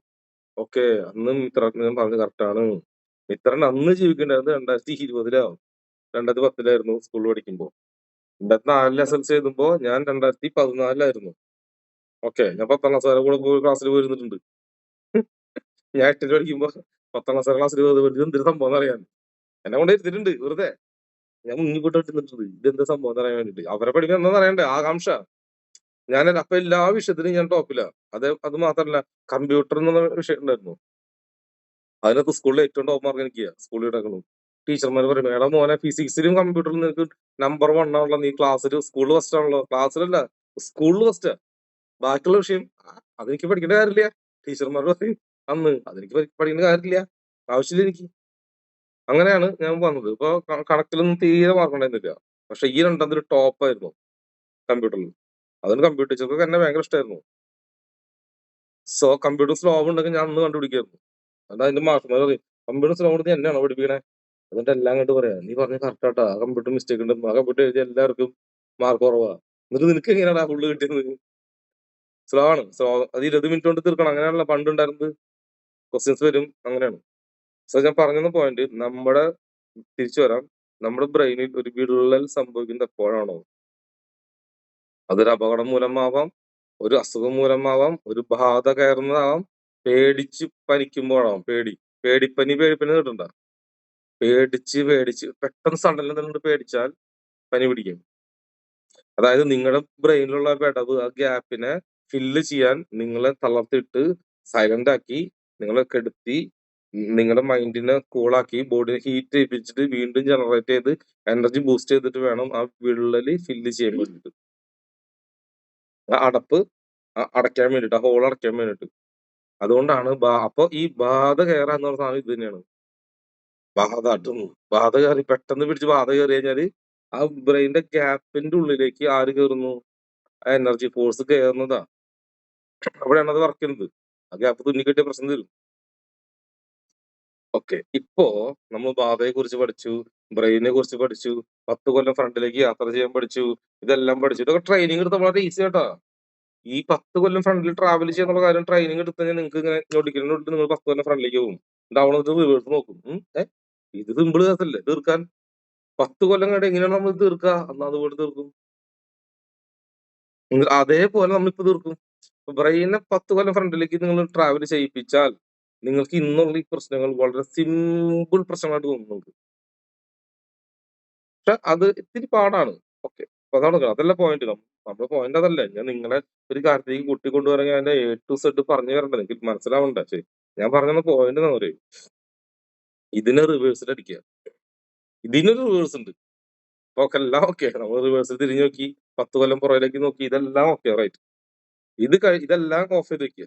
ഓക്കെ, അന്ന് മിത്രൻ പറഞ്ഞത് കറക്റ്റാണ്. മിത്രൻ അന്ന് ജീവിക്കേണ്ടത് 2020 2010 സ്കൂളിൽ പഠിക്കുമ്പോ. 2004 SLC എഴുതുമ്പോ ഞാൻ 2014 ഓക്കെ, ഞാൻ 10ാം ക്ലാസ് കൂടെ ക്ലാസ്സിൽ പോയിരുന്നിട്ടുണ്ട്. ഞാൻ 8ൽ പഠിക്കുമ്പോ 10ാം ക്ലാസ്സിൽ എന്തൊരു സംഭവം എന്ന് അറിയാൻ എന്നെ കൊണ്ട് ഇരുത്തിട്ടുണ്ട് വെറുതെ. ഞാൻ മുങ്ങിപ്പോട്ട് ഇരുന്നിട്ടുണ്ട് ഇതെന്താ സംഭവം എന്ന് അറിയാൻ വേണ്ടിട്ട്. അവരെ പഠിക്കാൻ എന്താ അറിയണ്ടേ, ആകാംക്ഷ. അപ്പൊ എല്ലാ വിഷയത്തിലും ഞാൻ ടോപ്പില്ല. അത് മാത്രല്ല, കമ്പ്യൂട്ടർ എന്നുള്ള വിഷയം ഉണ്ടായിരുന്നു. അതിനകത്ത് സ്കൂളിൽ ഏറ്റവും ടോപ്പ് മാർക്ക് എനിക്ക് സ്കൂളിൽ ഇടക്കണം. ടീച്ചർമാർ പറയും, മേഡം മോനെ ഫിസിക്സിലും കമ്പ്യൂട്ടറിലും നിനക്ക് നമ്പർ 1 ആണല്ലോ, നീ ക്ലാസ്സിൽ സ്കൂളിൽ ഫസ്റ്റ് ആണല്ലോ. ക്ലാസ്സിലല്ല, സ്കൂളിൽ ഫസ്റ്റ്. ബാക്കിയുള്ള വിഷയം അതെനിക്ക് പഠിക്കേണ്ട കാര്യമില്ല. ടീച്ചർമാർ പറയും അന്ന് അതെനിക്ക് പഠിക്കേണ്ട കാര്യമില്ല, ആവശ്യമില്ല എനിക്ക്. അങ്ങനെയാണ് ഞാൻ വന്നത്. ഇപ്പൊ കണക്കിലൊന്നും തീരെ മാർക്ക് ഉണ്ടായിരുന്നില്ല. പക്ഷെ ഈ രണ്ടാമതൊരു ടോപ്പായിരുന്നു കമ്പ്യൂട്ടറിൽ. അതിന് കമ്പ്യൂട്ടർ ടീച്ചർക്ക് എന്നെ ഭയങ്കര ഇഷ്ടമായിരുന്നു. സോ കമ്പ്യൂട്ടർ സ്ലോ ഉണ്ടെങ്കിൽ ഞാൻ അന്ന് കണ്ടുപിടിക്കായിരുന്നു. അത് അതിന്റെ മാഷന്മാർ പറയും, കമ്പ്യൂട്ടർ സ്ലോ നീ എന്നെയാണോ പഠിപ്പിക്കണേ? എന്നിട്ട് എല്ലാം കണ്ട് പറയാം, നീ പറഞ്ഞ കറക്റ്റാട്ടാ, ആ കമ്പ്യൂട്ടർ മിസ്റ്റേക്ക് ഉണ്ട്, ആ കമ്പ്യൂട്ടർ എഴുതിയ എല്ലാവർക്കും മാർക്ക് കുറവാ. എന്നിട്ട് നിനക്ക് എങ്ങനെയാണ് ആ ഫുള്ള് കിട്ടിയത്? സ്ലോ ആണ്. സ്ലോ അത് 20 മിനിറ്റ് കൊണ്ട് തീർക്കണം, അങ്ങനെയാണല്ലോ പണ്ട് ഉണ്ടായിരുന്നത്. ക്വസ്റ്റ്യൻസ് വരും, അങ്ങനെയാണ്. സോ ഞാൻ പറഞ്ഞ പോയിന്റ്, തിരിച്ചു വരാം, നമ്മുടെ ബ്രെയിനിൽ ഒരു വിള്ളൽ സംഭവിക്കുന്നത് എപ്പോഴാണോ, അതൊരു അപകടം മൂലമാവാം, ഒരു അസുഖം മൂലമാവാം, ഒരു ബാധ കയറുന്നതാവാം, പേടിച്ച് പനിക്കുമ്പോഴാവാം. പേടിപ്പനി കിട്ടണ്ട. പേടിച്ച് പെട്ടെന്ന് സഡനിൽ നിന്ന് പേടിച്ചാൽ പനി പിടിക്കും. അതായത് നിങ്ങളുടെ ബ്രെയിനിലുള്ള വിടവ്, ആ ഗ്യാപ്പിനെ ഫില്ല് ചെയ്യാൻ നിങ്ങളെ തളർത്തിട്ട് സൈലന്റ് ആക്കി, നിങ്ങളെ കെടുത്തി, നിങ്ങളുടെ മൈൻഡിനെ കൂളാക്കി, ബോഡിനെ ഹീറ്റ് ചെയ്യിപ്പിച്ചിട്ട് വീണ്ടും ജനറേറ്റ് ചെയ്ത് എനർജി ബൂസ്റ്റ് ചെയ്തിട്ട് വേണം ആ വിള്ളല് ഫില്ല് ചെയ്യാൻ വേണ്ടിട്ട്, ആ അടപ്പ് അടയ്ക്കാൻ വേണ്ടിട്ട്, ആ ഹോൾ അടയ്ക്കാൻ വേണ്ടിട്ട്. അതുകൊണ്ടാണ് അപ്പൊ ഈ ബാധ കയറാന്ന് പറഞ്ഞ സാധനം ഇത് തന്നെയാണ്. ബാധ കയറി പെട്ടെന്ന് പിടിച്ച് ബാധ കയറി കഴിഞ്ഞാല് ആ ബ്രെയിനിന്റെ ഗ്യാപ്പിന്റെ ഉള്ളിലേക്ക് ആര് കയറുന്നു? ആ എനർജി ഫോഴ്സ് കയറുന്നതാ. അവിടെയാണ് അത് വർക്ക് ചെയ്യുന്നത്. ആ ഗ്യാപ്പ് തുന്നിക്കെട്ടിയ പ്രശ്നം തരും. ഓക്കെ, ഇപ്പോ നമ്മൾ ബാധയെ കുറിച്ച് പഠിച്ചു, ബ്രെയിനെ കുറിച്ച് പഠിച്ചു, 10 കൊല്ലം ഫ്രണ്ടിലേക്ക് യാത്ര ചെയ്യാൻ പഠിച്ചു, ഇതെല്ലാം പഠിച്ചു. ഇതൊക്കെ ട്രെയിനിങ് എടുത്ത വളരെ ഈസി ആട്ടാ. ഈ 10 കൊല്ലം ഫ്രണ്ടിൽ ട്രാവൽ ചെയ്യാന്നുള്ള കാര്യം ട്രെയിനിങ് എടുത്തു കഴിഞ്ഞാൽ നിങ്ങൾക്ക് ഇങ്ങനെ ഞൊടിക്കലിനോട്ട് നിങ്ങൾ 10 കൊല്ലം ഫ്രണ്ടിലേക്ക് പോകും. ഉണ്ടാവുന്നത് റിവേഴ്സ് നോക്കും. ഇത് സിമ്പിൾ കേസല്ലേ തീർക്കാൻ. 10 കൊല്ലം കഴിഞ്ഞ് എങ്ങനെയാണ് നമ്മൾ തീർക്കുക? എന്നാൽ അതുപോലെ തീർക്കും. അതേപോലെ നമ്മളിപ്പോ തീർക്കും. ബ്രെയിനെ 10 കൊല്ലം ഫ്രണ്ടിലേക്ക് നിങ്ങൾ ട്രാവൽ ചെയ്യിപ്പിച്ചാൽ നിങ്ങൾക്ക് ഇന്നുള്ള ഈ പ്രശ്നങ്ങൾ വളരെ സിമ്പിൾ പ്രശ്നമായിട്ട് തോന്നും നിങ്ങൾക്ക്. പക്ഷെ അത് ഇത്തിരി പാടാണ്. ഓക്കെ, അപ്പൊ അതാണ്, അതല്ല പോയിന്റ്. നമ്മുടെ പോയിന്റ് അതല്ല. ഞാൻ നിങ്ങളെ ഒരു കാര്യത്തേക്ക് കൂട്ടിക്കൊണ്ടുവരാൻ അതിന്റെ A to Z പറഞ്ഞു തരണ്ടേ, നിങ്ങൾക്ക് മനസ്സിലാവണ്ടേ? ശരി, ഞാൻ പറഞ്ഞ പോയിന്റ് എന്താ പറയുക, ഇതിനെ റിവേഴ്സിൽ അടിക്കുക. ഇതിനൊരു റിവേഴ്സ് ഉണ്ട്. ഓക്കെ, എല്ലാം ഓക്കെ. നമ്മൾ റിവേഴ്സിൽ തിരിഞ്ഞു നോക്കി, 10 കൊല്ലം പുറകിലേക്ക് നോക്കി, ഇതെല്ലാം ഓക്കെ, റൈറ്റ്. ഇതെല്ലാം ഓഫ് ചെയ്ത് വെക്കുക.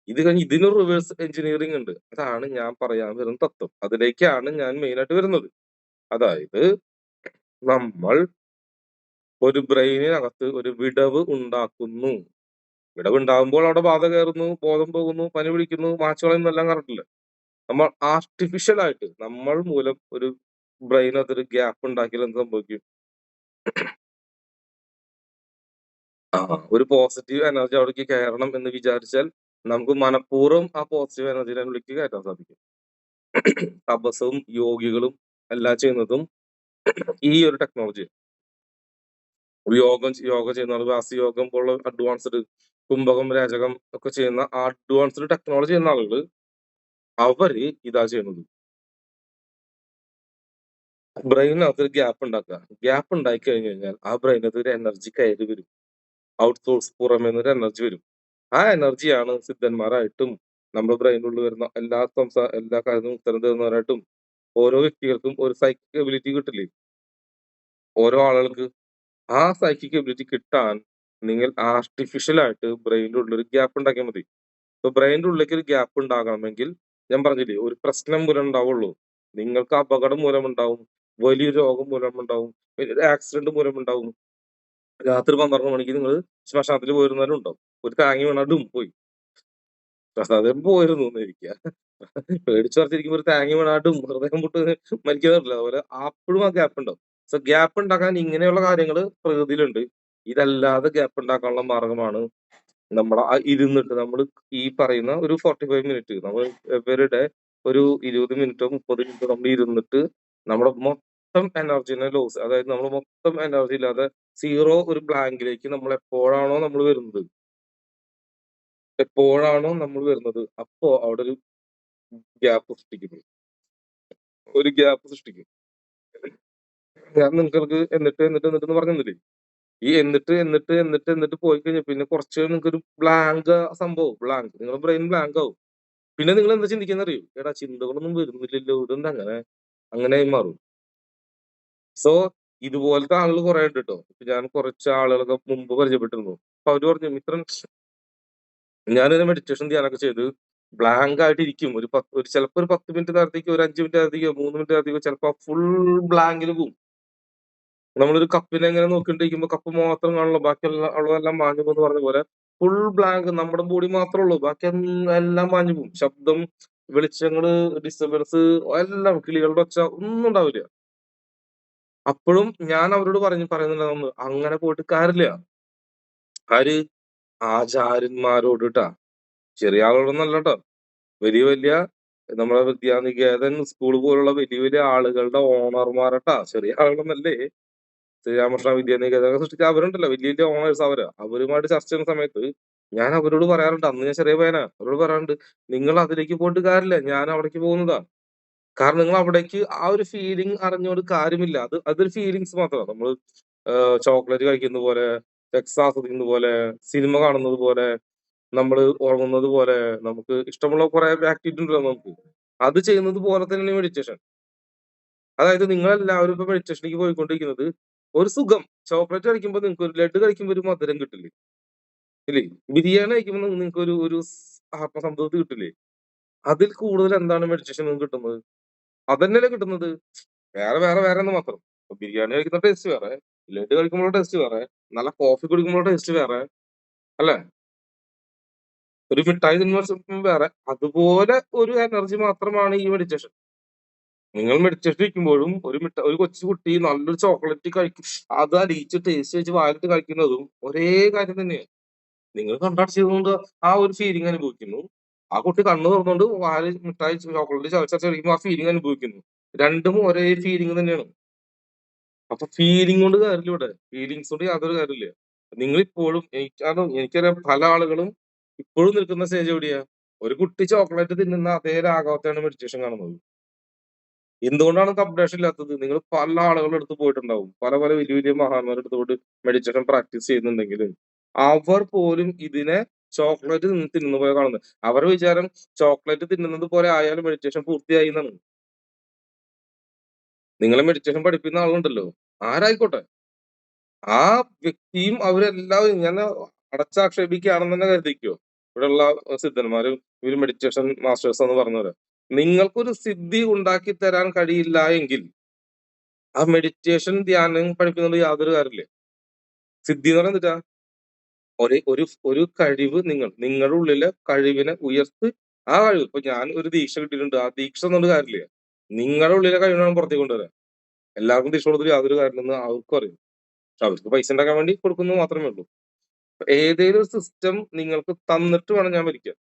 ഇത് കഴിഞ്ഞ് ഇതിനൊരു റിവേഴ്സ് എഞ്ചിനീയറിംഗ് ഉണ്ട്. അതാണ് ഞാൻ പറയാൻ വരുന്ന തത്വം. അതിലേക്കാണ് ഞാൻ മെയിൻ ആയിട്ട് വരുന്നത്. അതായത് നമ്മൾ ഒരു ബ്രെയിനിനകത്ത് ഒരു വിടവ് ഉണ്ടാക്കുന്നു. വിടവ് ഉണ്ടാകുമ്പോൾ അവിടെ ബാധ കയറുന്നു, ബോധം പോകുന്നു, പനി പിടിക്കുന്നു, മാച്ച് കളയുന്നെല്ലാം കറക്റ്റില്ല. നമ്മൾ ആർട്ടിഫിഷ്യൽ ആയിട്ട് നമ്മൾ മൂലം ഒരു ബ്രെയിനകത്തൊരു ഗ്യാപ്പ് ഉണ്ടാക്കിയാൽ എന്ത് സംഭവിക്കും? ഒരു പോസിറ്റീവ് എനർജി അവിടേക്ക് കയറണം എന്ന് വിചാരിച്ചാൽ നമുക്ക് മനഃപൂർവ്വം ആ പോസിറ്റീവ് എനർജിനെ ഉള്ളിലേക്ക് കയറ്റാൻ സാധിക്കും. തപസ്സും യോഗികളും എല്ലാം ചെയ്യുന്നതും ഈ ഒരു ടെക്നോളജി. യോഗ ചെയ്യുന്ന ആള്, വ്യാസയോഗം പോലുള്ള അഡ്വാൻസ്ഡ് കുംഭകം, രേചകം ഒക്കെ ചെയ്യുന്ന അഡ്വാൻസ്ഡ് ടെക്നോളജി ചെയ്യുന്ന ആളുകള് അവര് ഇതാ ചെയ്യുന്നത്. ബ്രെയിനകത്ത് ഒരു ഗ്യാപ്പ് ഉണ്ടാക്കുക. ഗ്യാപ്പ് ഉണ്ടാക്കി കഴിഞ്ഞു കഴിഞ്ഞാൽ ആ ബ്രെയിനകത്ത് ഒരു എനർജി കയറി വരും. ഔട്ട് സോഴ്സ് പുറമേ നിന്ന് ഒരു എനർജി വരും. ആ എനർജിയാണ് സിദ്ധന്മാരായിട്ടും നമ്മുടെ ബ്രെയിനിനുള്ളിൽ വരുന്ന എല്ലാ കാര്യത്തിനും ഉത്തരം തരുന്നവരായിട്ടും ഓരോ വ്യക്തികൾക്കും ഒരു സൈക്കിക് എബിലിറ്റി കിട്ടില്ലേ ഓരോ ആളുകൾക്ക്. ആ സൈക്കിക് എബിലിറ്റി കിട്ടാൻ നിങ്ങൾ ആർട്ടിഫിഷ്യൽ ആയിട്ട് ബ്രെയിനിന്റെ ഉള്ളിൽ ഒരു ഗ്യാപ്പ് ഉണ്ടാക്കിയാൽ മതി. ഇപ്പൊ ബ്രെയിനിന്റെ ഉള്ളിലേക്ക് ഒരു ഗ്യാപ്പ് ഉണ്ടാകണമെങ്കിൽ ഞാൻ പറഞ്ഞില്ലേ, ഒരു പ്രശ്നം മൂലം ഉണ്ടാവുള്ളൂ. നിങ്ങൾക്ക് അപകടം മൂലം ഉണ്ടാവും, വലിയ രോഗം മൂലം ഉണ്ടാവും, വലിയൊരു ആക്സിഡന്റ് മൂലം ഉണ്ടാവും. രാത്രി 12 മണിക്ക് നിങ്ങൾ ശ്മശാനത്തിൽ പോയിരുന്നാലും ഉണ്ടാവും. ഒരു താങ്ങി വീണാടും പോയി. പ്രസാദം പോയിരുന്നു എന്നിരിക്കുക. പേടിച്ചു പറിച്ചിരിക്കുമ്പോ ഒരു താങ്ങി വീണാടും ഹൃദയം പൊട്ട് മരിക്കുന്നില്ല. അതുപോലെ അപ്പോഴും ആ ഗ്യാപ്പ് ഉണ്ടാവും. സോ ഗ്യാപ്പ് ഉണ്ടാക്കാൻ ഇങ്ങനെയുള്ള കാര്യങ്ങൾ പ്രകൃതിയിലുണ്ട്. ഇതല്ലാതെ ഗ്യാപ്പ് ഉണ്ടാക്കാനുള്ള മാർഗമാണ് ഇരുന്നിട്ട് നമ്മൾ ഈ പറയുന്ന ഒരു 45 മിനിറ്റ് നമ്മൾ ഇവരുടെ ഒരു 20 മിനിറ്റോ 30 മിനിറ്റോ നമ്മൾ ഇരുന്നിട്ട് നമ്മുടെ മൊത്തം എനർജിനെ ലോസ്, അതായത് നമ്മൾ മൊത്തം എനർജി ഇല്ലാതെ സീറോ ഒരു ബ്ലാങ്കിലേക്ക് നമ്മൾ എപ്പോഴാണോ നമ്മൾ വരുന്നത് അപ്പോ അവിടെ ഒരു ഗ്യാപ്പ് സൃഷ്ടിക്കും. ഞാൻ നിങ്ങൾക്ക് എന്നിട്ട് പറഞ്ഞു തന്നില്ലേ, ഈ എന്നിട്ട് പോയി കഴിഞ്ഞാൽ പിന്നെ കുറച്ച് നിങ്ങൾക്ക് ഒരു ബ്ലാങ്ക് നിങ്ങളുടെ ബ്രെയിൻ ബ്ലാങ്ക് ആവും. പിന്നെ നിങ്ങൾ എന്താ ചിന്തിക്കുന്ന അറിയോ, എടാ ചിന്തകളൊന്നും വരുന്നില്ലല്ലോ, ഇതെന്താ അങ്ങനെ മാറും. സോ ഇതുപോലത്തെ ആളുകൾ കുറെ ഉണ്ട് കേട്ടോ. ഇപ്പൊ ഞാൻ കുറച്ച് ആളുകളൊക്കെ മുമ്പ് പരിചയപ്പെട്ടിരുന്നു. അപ്പൊ അവര് പറഞ്ഞു, മിത്രൻ ഞാനൊരു മെഡിറ്റേഷൻ ധ്യാനമൊക്കെ ചെയ്ത് ബ്ലാങ്ക് ആയിട്ട് ഇരിക്കും. ചിലപ്പോ ഒരു 10 മിനിറ്റ് നേരത്തേക്കോ ഒരു 5 മിനിറ്റ് നേരത്തേക്കോ 3 മിനിറ്റ് നേരത്തേക്കോ ചിലപ്പോ ഫുൾ ബ്ലാങ്കിൽ പോകും. നമ്മളൊരു കപ്പിനെ എങ്ങനെ നോക്കിണ്ടിരിക്കുമ്പോ കപ്പ് മാത്രം കാണുള്ളൂ, ബാക്കി ഉള്ളതെല്ലാം മാഞ്ഞു പോകുന്ന പറഞ്ഞ പോലെ ഫുൾ ബ്ലാങ്ക്, നമ്മുടെ ബോഡി മാത്രമേ ഉള്ളൂ, ബാക്കി എല്ലാം മാഞ്ഞു പോകും. ശബ്ദം, വെളിച്ചങ്ങള്, ഡിസ്റ്റർബൻസ്, എല്ലാം കിളികളുടെ ഒച്ച ഒന്നും ഉണ്ടാവില്ല. അപ്പോഴും ഞാൻ അവരോട് പറയുന്നുണ്ടായിരുന്നു, അങ്ങനെ പോയിട്ട് കാര്യമില്ല. ആര്? ആചാര്യന്മാരോട് ട്ടാ, ചെറിയ ആളുകളൊന്നല്ല ട്ടോ. വലിയ വലിയ നമ്മുടെ വിദ്യാനികേതൻ സ്കൂൾ പോലുള്ള വലിയ വലിയ ആളുകളുടെ ഓണർമാരട്ടാ, ചെറിയ ആളുകളൊന്നല്ലേ. ശ്രീരാമകൃഷ്ണ വിദ്യാനികേതൻ സൃഷ്ടിച്ച അവരുണ്ടല്ലോ, വലിയ വലിയ ഓണേഴ്സ്. അവരുമായിട്ട് ചർച്ച ചെയ്യുന്ന സമയത്ത് ഞാൻ അവരോട് പറയാറുണ്ട്, അന്ന് ഞാൻ ചെറിയ പയ്യനാ, അവരോട് പറയാറുണ്ട്, നിങ്ങൾ അതിലേക്ക് പോയിട്ട് കാര്യമില്ല, ഞാൻ അവിടേക്ക് പോകുന്നതാ. കാരണം നിങ്ങൾ അവിടേക്ക് ആ ഒരു ഫീലിംഗ് അറിഞ്ഞോണ്ട് കാര്യമില്ല. അതൊരു ഫീലിങ്സ് മാത്രമാണ്. നമ്മൾ ചോക്ലേറ്റ് കഴിക്കുന്ന പോലെ, സെക്സ് ആസ്വദിക്കുന്ന പോലെ, സിനിമ കാണുന്നത് പോലെ, നമ്മൾ ഉറങ്ങുന്നത് പോലെ, നമുക്ക് ഇഷ്ടമുള്ള കുറെ ആക്ടിവിറ്റി ഉണ്ടല്ലോ നമുക്ക്. അത് ചെയ്യുന്നത് പോലെ തന്നെയാണ് മെഡിറ്റേഷൻ. അതായത് നിങ്ങളെല്ലാവരും ഇപ്പൊ മെഡിറ്റേഷനിലേക്ക് പോയിക്കൊണ്ടിരിക്കുന്നത് ഒരു സുഖം. ചോക്ലേറ്റ് കഴിക്കുമ്പോൾ നിങ്ങൾക്ക് ഒരു ലഡു കഴിക്കുമ്പോൾ ഒരു മധുരം കിട്ടില്ലേ, ഇല്ലേ? ബിരിയാണി കഴിക്കുമ്പോൾ നിങ്ങൾക്ക് ഒരു ഒരു ആത്മസംതൃപ്തി കിട്ടില്ലേ? അതിൽ കൂടുതൽ എന്താണ് മെഡിറ്റേഷൻ നിങ്ങൾക്ക് കിട്ടുന്നത്? അതന്നെയല്ലേ കിട്ടുന്നത്. വേറെ വേറെ വേറെ എന്ന് മാത്രം. ഇപ്പൊ ബിരിയാണി കഴിക്കുന്ന ടേസ്റ്റ് വേറെ, ലഡു കഴിക്കുമ്പോൾ ടേസ്റ്റ് വേറെ, നല്ല കോഫി കുടിക്കുമ്പോൾ ടേസ്റ്റ് വേറെ, അല്ലെ? ഒരു മിഠായി തിന്നുമ്പോൾ വേറെ. അതുപോലെ ഒരു എനർജി മാത്രമാണ് ഈ മെഡിറ്റേഷൻ. നിങ്ങൾ മെഡിറ്റേഷൻ ഇരിക്കുമ്പോഴും ഒരു കൊച്ചു കുട്ടി നല്ലൊരു ചോക്ലേറ്റ് കഴിക്കും, അത് അലിയിച്ച് ടേസ്റ്റ് വെച്ച് വായിലിട്ട് കഴിക്കുന്നതും ഒരേ കാര്യം തന്നെയാണ്. നിങ്ങൾ കണ്ടടിച്ചതുകൊണ്ട് ആ ഒരു ഫീലിംഗ് അനുഭവിക്കുന്നു. ആ കുട്ടി കണ്ണു തുറന്നുകൊണ്ട് വായിൽ മിഠായി ചോക്ലേറ്റ് ചവച്ചടിക്കുമ്പോൾ ആ ഫീലിംഗ് അനുഭവിക്കുന്നു. രണ്ടും ഒരേ ഫീലിംഗ് തന്നെയാണ്. അപ്പൊ ഫീലിംഗ് കൊണ്ട് കാര്യമില്ല ഇവിടെ. ഫീലിങ്സ് കൊണ്ട് യാതൊരു കാര്യമില്ല. നിങ്ങൾ ഇപ്പോഴും എനിക്കറിയാം പല ആളുകളും ഇപ്പോഴും നിൽക്കുന്ന സ്റ്റേജ് എവിടെയാ? ഒരു കുട്ടി ചോക്ലേറ്റ് തിന്നുന്ന അതേ രാഗവത്തെയാണ് മെഡിറ്റേഷൻ കാണുന്നത്. എന്തുകൊണ്ടാണ് നമുക്ക് അപ്ഡേഷൻ ഇല്ലാത്തത്? നിങ്ങൾ പല ആളുകളുടെ അടുത്ത് പോയിട്ടുണ്ടാവും, പല പല വലിയ വലിയ മഹാന്മാരുടെ അടുത്ത് പോയിട്ട് മെഡിറ്റേഷൻ പ്രാക്ടീസ് ചെയ്യുന്നുണ്ടെങ്കിലും അവർ പോലും ഇതിനെ ചോക്ലേറ്റ് തിന്നുന്ന പോലെ കാണുന്നത്. അവരുടെ വിചാരം ചോക്ലേറ്റ് തിന്നുന്നത് പോലെ ആയാലും മെഡിറ്റേഷൻ പൂർത്തിയായി എന്നാണ്. നിങ്ങളെ മെഡിറ്റേഷൻ പഠിപ്പിക്കുന്ന ആളുണ്ടല്ലോ, ആരായിക്കോട്ടെ, ആ വ്യക്തിയും അവരെല്ലാവരും ഞാൻ അടച്ചാക്ഷേപിക്കുകയാണെന്ന് തന്നെ കരുതിക്കോ. ഇവിടെയുള്ള സിദ്ധന്മാരും ഇവര് മെഡിറ്റേഷൻ മാസ്റ്റേഴ്സ് എന്ന് പറഞ്ഞവര്, നിങ്ങൾക്കൊരു സിദ്ധി ഉണ്ടാക്കി തരാൻ കഴിയില്ല എങ്കിൽ ആ മെഡിറ്റേഷൻ ധ്യാനം പഠിപ്പിക്കുന്നത് യാതൊരു കാര്യമില്ല. സിദ്ധി എന്ന് പറയുന്നത് ഒരു ഒരു ഒരു കഴിവ് നിങ്ങളുടെ ഉള്ളിലെ കഴിവിനെ ഉയർത്ത്. ആ കഴിവ് ഇപ്പൊ ഞാൻ ഒരു ദീക്ഷ കിട്ടിയിട്ടുണ്ട്, ആ ദീക്ഷ എന്നുള്ള കാര്യമില്ല, നിങ്ങളുടെ ഉള്ളിലെ കഴിവിനാണ് പുറത്തേക്ക് കൊണ്ടുവരാൻ. എല്ലാവർക്കും ദീക്ഷ കൊടുത്തിട്ട് യാതൊരു കാര്യമില്ലെന്ന് അവർക്കും അറിയും. പക്ഷെ അവർക്ക് പൈസ ഉണ്ടാക്കാൻ വേണ്ടി കൊടുക്കുന്നത് മാത്രമേ ഉള്ളൂ. ഏതേലും ഒരു സിസ്റ്റം നിങ്ങൾക്ക് തന്നിട്ട് വേണം ഞാൻ മരിക്കാൻ.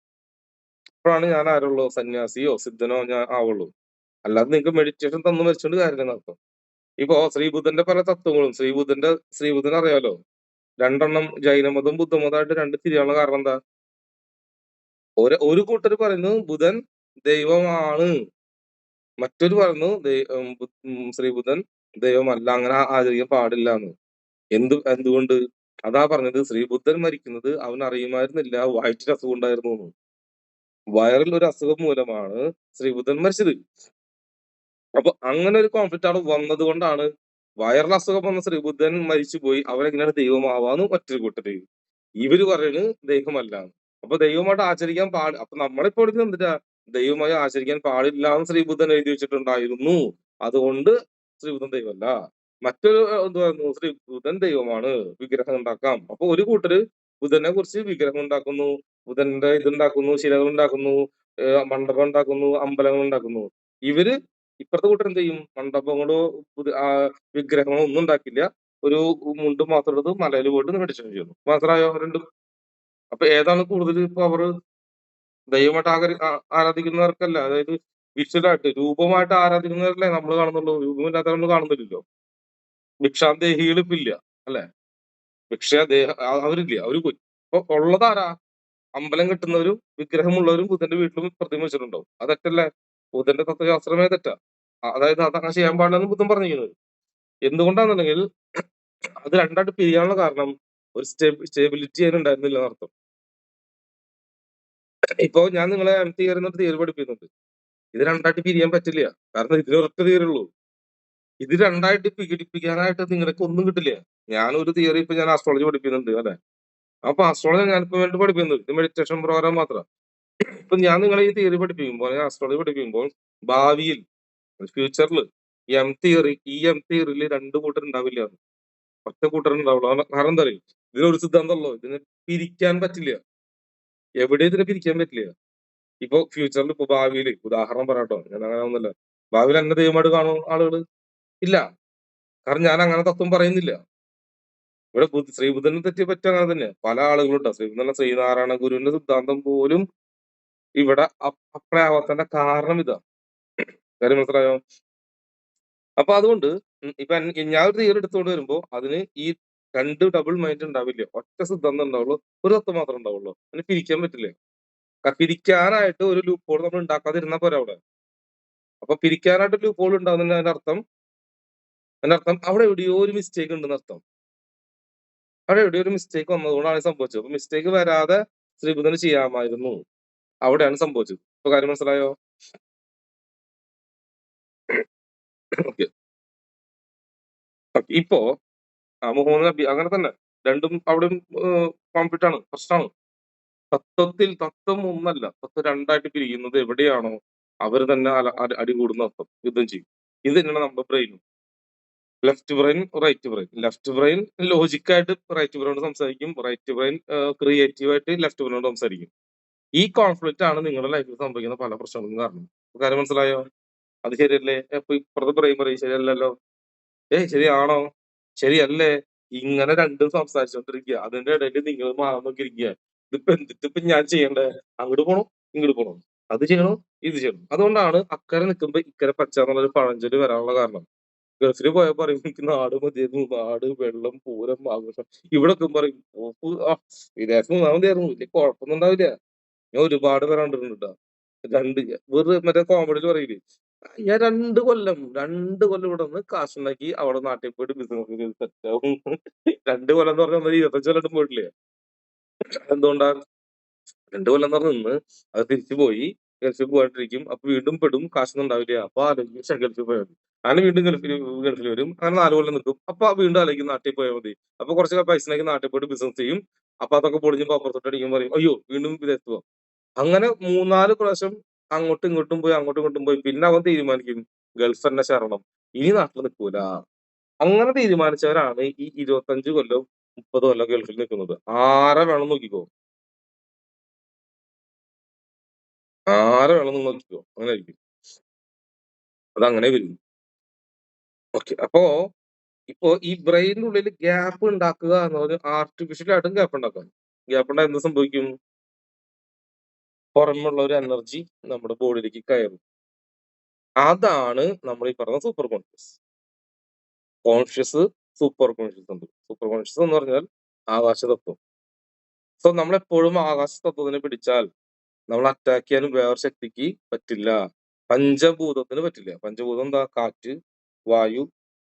അപ്പോഴാണ് ഞാൻ ആരുള്ളൂ, സന്യാസിയോ സിദ്ധനോ ഞാൻ ആവുള്ളൂ. അല്ലാതെ നിങ്ങൾക്ക് മെഡിറ്റേഷൻ തന്നു മരിച്ചോണ്ട് കാര്യമില്ലെന്ന് അർത്ഥം. ഇപ്പോ ശ്രീബുദ്ധന്റെ പല തത്വങ്ങളും ശ്രീബുദ്ധൻ അറിയാലോ, രണ്ടെണ്ണം ജൈനമതം ബുദ്ധമതമായിട്ട് രണ്ട് തിരിയാനുള്ള കാരണം എന്താ? ഒരു കൂട്ടർ പറയുന്നു ബുധൻ ദൈവമാണ്, മറ്റൊരു പറയുന്നു ശ്രീബുദ്ധൻ ദൈവമല്ല, അങ്ങനെ ആചരിക്കാൻ പാടില്ല എന്ന്. എന്തുകൊണ്ട്? അതാ പറഞ്ഞത്, ശ്രീബുദ്ധൻ മരിക്കുന്നത് അവൻ അറിയുമായിരുന്നില്ല വയറ്റിൽ അസുഖം ഉണ്ടായിരുന്നു എന്ന്. വയറിൽ ഒരു അസുഖം മൂലമാണ് ശ്രീബുദ്ധൻ മരിച്ചത്. അപ്പൊ അങ്ങനെ ഒരു കോൺഫ്ലിക്റ്റ് അവിടെ വന്നത് കൊണ്ടാണ് വയറിൽ അസുഖം വന്ന ശ്രീബുദ്ധൻ മരിച്ചുപോയി, അവരെങ്ങനെയാണ് ദൈവമാവാന്ന് മറ്റൊരു കൂട്ടര്. ഇവര് പറയുന്നത് ദൈവമല്ല. അപ്പൊ ദൈവമായിട്ട് ആചരിക്കാൻ അപ്പൊ നമ്മളിപ്പോ എടുക്കുന്നത് എന്തിനാ? ദൈവമായി ആചരിക്കാൻ പാടില്ല എന്ന് ശ്രീബുദ്ധൻ എഴുതി വെച്ചിട്ടുണ്ടായിരുന്നു, അതുകൊണ്ട് ശ്രീബുദ്ധൻ ദൈവമല്ല. മറ്റൊരു എന്ത് പറയുന്നു, ശ്രീബുദ്ധൻ ദൈവമാണ്, വിഗ്രഹം ഉണ്ടാക്കാം. അപ്പൊ ഒരു കൂട്ടര് ബുധനെ കുറിച്ച് വിഗ്രഹം ഉണ്ടാക്കുന്നു, ബുധന്റെ ഇതുണ്ടാക്കുന്നു, ശിലകൾ ഉണ്ടാക്കുന്നു, മണ്ഡപം ഉണ്ടാക്കുന്നു, അമ്പലങ്ങൾ ഉണ്ടാക്കുന്നു. ഇവര് ഇപ്പുറത്തെ കൂട്ടർ എന്ത് ചെയ്യും? മണ്ഡപങ്ങളോ വിഗ്രഹങ്ങളോ ഒന്നും ഉണ്ടാക്കില്ല, ഒരു മുണ്ട് മാത്രം എടുത്ത് മലയിൽ പോയിട്ട് മെഡിറ്റേഷൻ ചെയ്യുന്നു. മനസ്സിലായോ രണ്ടും? അപ്പൊ ഏതാണ് കൂടുതൽ പവർ? ദൈവമായിട്ട് ആരാധിക്കുന്നവർക്കല്ല, അതായത് വിഷ്വലായിട്ട് രൂപമായിട്ട് ആരാധിക്കുന്നവരല്ലേ നമ്മൾ കാണുന്നുള്ളൂ, രൂപമില്ലാത്ത നമ്മൾ കാണുന്നില്ലല്ലോ. ഭിക്ഷാന്തേഹികൾ ഇപ്പൊ ഇല്ല അല്ലെ? അവരില്ല, അവര് പോയി. അപ്പൊ ഉള്ളതാരാ? അമ്പലം കെട്ടുന്നവരും വിഗ്രഹമുള്ളവരും ബുധന്റെ വീട്ടിലും പ്രതിമ വെച്ചിട്ടുണ്ടാവും. അതെറ്റല്ലേ? ബുധന്റെ തത്വശാസ്ത്രമേ തെറ്റാ. അതായത് അതങ്ങനെ ചെയ്യാൻ പാടില്ലെന്ന് ബുദ്ധൻ പറഞ്ഞിരിക്കുന്നത്. എന്തുകൊണ്ടാണെന്നുണ്ടെങ്കിൽ അത് രണ്ടായിട്ട് പിരിയാനുള്ള കാരണം ഒരു സ്റ്റെബിലിറ്റി അതിനുണ്ടായിരുന്നില്ല എന്നർത്ഥം. ഇപ്പൊ ഞാൻ നിങ്ങളെ തിയറി എന്നിട്ട് തിയറി പഠിപ്പിക്കുന്നുണ്ട്. ഇത് രണ്ടായിട്ട് പിരിയാൻ പറ്റില്ല, കാരണം ഇതിന് ഒരൊറ്റ തിയറി ഉള്ളൂ. ഇത് രണ്ടായിട്ട് വിഘടിപ്പിക്കാനായിട്ട് നിങ്ങൾക്ക് ഒന്നും കിട്ടില്ല. ഞാനൊരു തിയറി ഇപ്പൊ ഞാൻ ആസ്ട്രോളജി പഠിപ്പിക്കുന്നുണ്ട് അല്ലെ? അപ്പൊ ആസ്ട്രോളജി ഞാനിപ്പോ വേണ്ടി പഠിപ്പിക്കുന്നത് ഇത് മെഡിറ്റേഷൻ പ്രോഗ്രാം മാത്രം. ഇപ്പൊ ഞാൻ നിങ്ങളെ ഈ തിയറി പഠിപ്പിക്കുമ്പോൾ, ആസ്ട്രോളജി പഠിപ്പിക്കുമ്പോൾ, ഭാവിയിൽ ഫ്യൂച്ചറിൽ എം തിയറിയിൽ രണ്ട് കൂട്ടർ ഉണ്ടാവില്ല, ഒറ്റ കൂട്ടർ ഉണ്ടാവുള്ളൂ. കാരണം എന്താ പറയുക, ഇതിനൊരു സിദ്ധാന്തമല്ലോ, ഇതിനെ പിരിക്കാൻ പറ്റില്ല. എവിടെ ഇതിനെ പിരിക്കാൻ പറ്റില്ല. ഇപ്പൊ ഫ്യൂച്ചറിൽ, ഇപ്പൊ ഭാവിയിൽ, ഉദാഹരണം പറയാട്ടോ, ഞാൻ അങ്ങനെ ഒന്നുമില്ല, ഭാവിയിൽ എന്നെ ദൈവമായിട്ട് കാണും ആളുകൾ ഇല്ല, കാരണം ഞാൻ അങ്ങനെ തത്വം പറയുന്നില്ല. ഇവിടെ ശ്രീബുദ്ധനെ തെറ്റി പറ്റും അങ്ങനെ തന്നെ പല ആളുകളുണ്ടോ. ശ്രീബുദ്ധന ശ്രീനാരായണ ഗുരുവിന്റെ സിദ്ധാന്തം പോലും ഇവിടെ അപ്ലൈ ആവാത്തതിന്റെ കാരണം ഇതാ. കാര്യം മനസ്സിലായോ? അപ്പൊ അതുകൊണ്ട് ഇപ്പൊ ഞാൻ ഒരു തിയറി എടുത്തുകൊണ്ട് വരുമ്പോ അതിന് ഈ രണ്ട് ഡബിൾ മൈൻഡ് ഉണ്ടാവില്ല, ഒറ്റ സിദ്ധാന്തം ഉണ്ടാവുള്ളൂ, ഒരു തത്വം മാത്രമേ ഉണ്ടാവുള്ളൂ. അതിന് പിരിക്കാൻ പറ്റില്ല. പിരിക്കാനായിട്ട് ഒരു ലൂപ്പ് ഹോൾ നമ്മൾ ഉണ്ടാക്കാതിരുന്നാ പോരാ അവിടെ. അപ്പൊ പിരിക്കാനായിട്ട് ലൂപ്പ് ഹോൾ ഉണ്ടാവുന്നതിന്റെ അതിനർത്ഥം അവിടെ എവിടെയോ ഒരു മിസ്റ്റേക്ക് ഉണ്ടെന്ന് അർത്ഥം. അവിടെ എവിടെയോ ഒരു മിസ്റ്റേക്ക് വന്നതുകൊണ്ടാണ് സംഭവിച്ചത്. അപ്പൊ മിസ്റ്റേക്ക് വരാതെ ശ്രീബുദ്ധന് ചെയ്യാമായിരുന്നു, അവിടെയാണ് സംഭവിച്ചത്. ഇപ്പൊ കാര്യം മനസ്സിലായോ? ഓക്കെ. ഇപ്പോ മുഹമ്മദ് നബി അങ്ങനെ തന്നെ രണ്ടും അവിടെയും കോൺഫ്ലിക്റ്റ് ആണ്, പ്രശ്നമാണ്. തത്വം ഒന്നല്ല, തത്വം രണ്ടായിട്ട് പിരിയുന്നത് എവിടെയാണോ അവർ തന്നെ അടികൂടുന്ന അർത്ഥം യുദ്ധം ചെയ്യും. ഇത് തന്നെയാണ് നമ്മുടെ ബ്രെയിനും. Left brain, right brain. Left brain ലോജിക്കായിട്ട് റൈറ്റ് ബ്രെയിനോട് സംസാരിക്കും, റൈറ്റ് ബ്രെയിൻ ക്രിയേറ്റീവായിട്ട് ലെഫ്റ്റ് ബ്രെയിനോട് സംസാരിക്കും. ഈ കോൺഫ്ലിക്റ്റ് ആണ് നിങ്ങളുടെ ലൈഫിൽ സംഭവിക്കുന്ന പല പ്രശ്നങ്ങളും കാരണം. കാര്യം മനസ്സിലായോ? അത് ശരിയല്ലേ? അപ്പൊ ഇപ്പുറത്തെ ബ്രെയിൻ പറയും ശരിയല്ലല്ലോ, ശരിയാണോ, ശരിയല്ലേ, ഇങ്ങനെ രണ്ടും സംസാരിച്ചോണ്ടിരിക്കുക. അതിന്റെ ഇടയിൽ നിങ്ങൾ മാറാൻ നോക്കിയിരിക്കുക. ഇതിപ്പോ ഞാൻ ചെയ്യണ്ടേ? അങ്ങോട്ട് പോണോ ഇങ്ങോട്ട് പോണോ, അത് ചെയ്യണോ ഇത് ചെയ്യണം? അതുകൊണ്ടാണ് അക്കരെ നിൽക്കുമ്പോ ഇക്കരെ പച്ച എന്നുള്ളൊരു പഴഞ്ചൊല്ലി വരാനുള്ള കാരണം. ഗൾഫിൽ പോയാൽ പറയും എനിക്ക് നാട് മതിയായിരുന്നു, നാട്, വെള്ളം, പൂരം, ആഘോഷം. ഇവിടെ ഒക്കെ പറയും വിദേശത്ത് നിന്നാ മതിയായിരുന്നു, വലിയ കുഴപ്പമൊന്നും ഉണ്ടാവില്ല. ഞാൻ ഒരുപാട് പേരെ കണ്ടിട്ടുണ്ട് ട്ടോ. വെറുതെ മറ്റേ കോമഡിയിൽ പറയില്ലേ, ഞാൻ 2 കൊല്ലം ഇവിടെ നിന്ന് കാശുണ്ടാക്കി അവിടെ നാട്ടിൽ പോയിട്ട് ബിസിനസ് സെറ്റാവും. 2 കൊല്ലം എന്ന് പറഞ്ഞാൽ 25 കൊല്ലം പോയിട്ടില്ലേ? എന്തുകൊണ്ടാ? 2 കൊല്ലം എന്ന് പറഞ്ഞ നിന്ന് അത് തിരിച്ചു പോയി ഗൾഫിൽ പോയിട്ടിരിക്കും. അപ്പൊ വീണ്ടും പെടും, കാശൊന്നും ഉണ്ടാവില്ല. അപ്പൊ ആലോചിക്കും ഗൾഫിൽ പോയാൽ മതി. അങ്ങനെ വീണ്ടും ഗൾഫിൽ വരും. അങ്ങനെ 4 കൊല്ലം നിൽക്കും. അപ്പൊ വീണ്ടും ആലോചിക്കും നാട്ടിൽ പോയാൽ മതി. അപ്പൊ കുറച്ച് പൈസ ഉണ്ടാക്കി നാട്ടിൽ പോയിട്ട് ബിസിനസ് ചെയ്യും. അപ്പൊ അതൊക്കെ പൊളിഞ്ഞ് അപ്പുറത്തോട്ട് അടിക്കും, പറയും അയ്യോ വീണ്ടും വിദേശത്ത് പോവാം. അങ്ങനെ 3-4 പ്രാവശ്യം അങ്ങോട്ടും ഇങ്ങോട്ടും പോയി പിന്നെ അവൻ തീരുമാനിക്കും ഗൾഫ് തന്നെ ശരണം, ഇനി നാട്ടിൽ നിൽക്കൂല. അങ്ങനെ തീരുമാനിച്ചവരാണ് ഈ 25 കൊല്ലം 30 കൊല്ലം ഗൾഫിൽ നിൽക്കുന്നത്. ആരെ വേണം നോക്കിക്കോ, ആരെ വേണം നോക്കിക്കോ, അങ്ങനെ ആയിരിക്കും. അതങ്ങനെ വരും. ഓക്കെ. അപ്പോ ഇപ്പോ ഈ ബ്രെയിനിന്റെ ഉള്ളിൽ ഗ്യാപ്പ് ഉണ്ടാക്കുക എന്ന് പറഞ്ഞാൽ ആർട്ടിഫിഷ്യൽ ആയിട്ടും ഗ്യാപ്പ് ഉണ്ടാക്കാം. ഗ്യാപ്പ് ഉണ്ടായാൽ എന്ത് സംഭവിക്കും? പുറമുള്ള ഒരു എനർജി നമ്മുടെ ബോഡിയിലേക്ക് കയറും. അതാണ് നമ്മൾ ഈ പറഞ്ഞ super conscious. Conscious, super conscious ഉണ്ട്. സൂപ്പർ കോൺഷ്യസ് എന്ന് പറഞ്ഞാൽ ആകാശതത്വം. സോ നമ്മളെപ്പോഴും ആകാശതത്വത്തിനെ പിടിച്ചാൽ നമ്മൾ അറ്റാക്ക് ചെയ്യാനും വേറെ ശക്തിക്ക് പറ്റില്ല. പഞ്ചഭൂതത്തിന് പറ്റില്ല. പഞ്ചഭൂതം എന്താ? കാറ്റ്, വായു,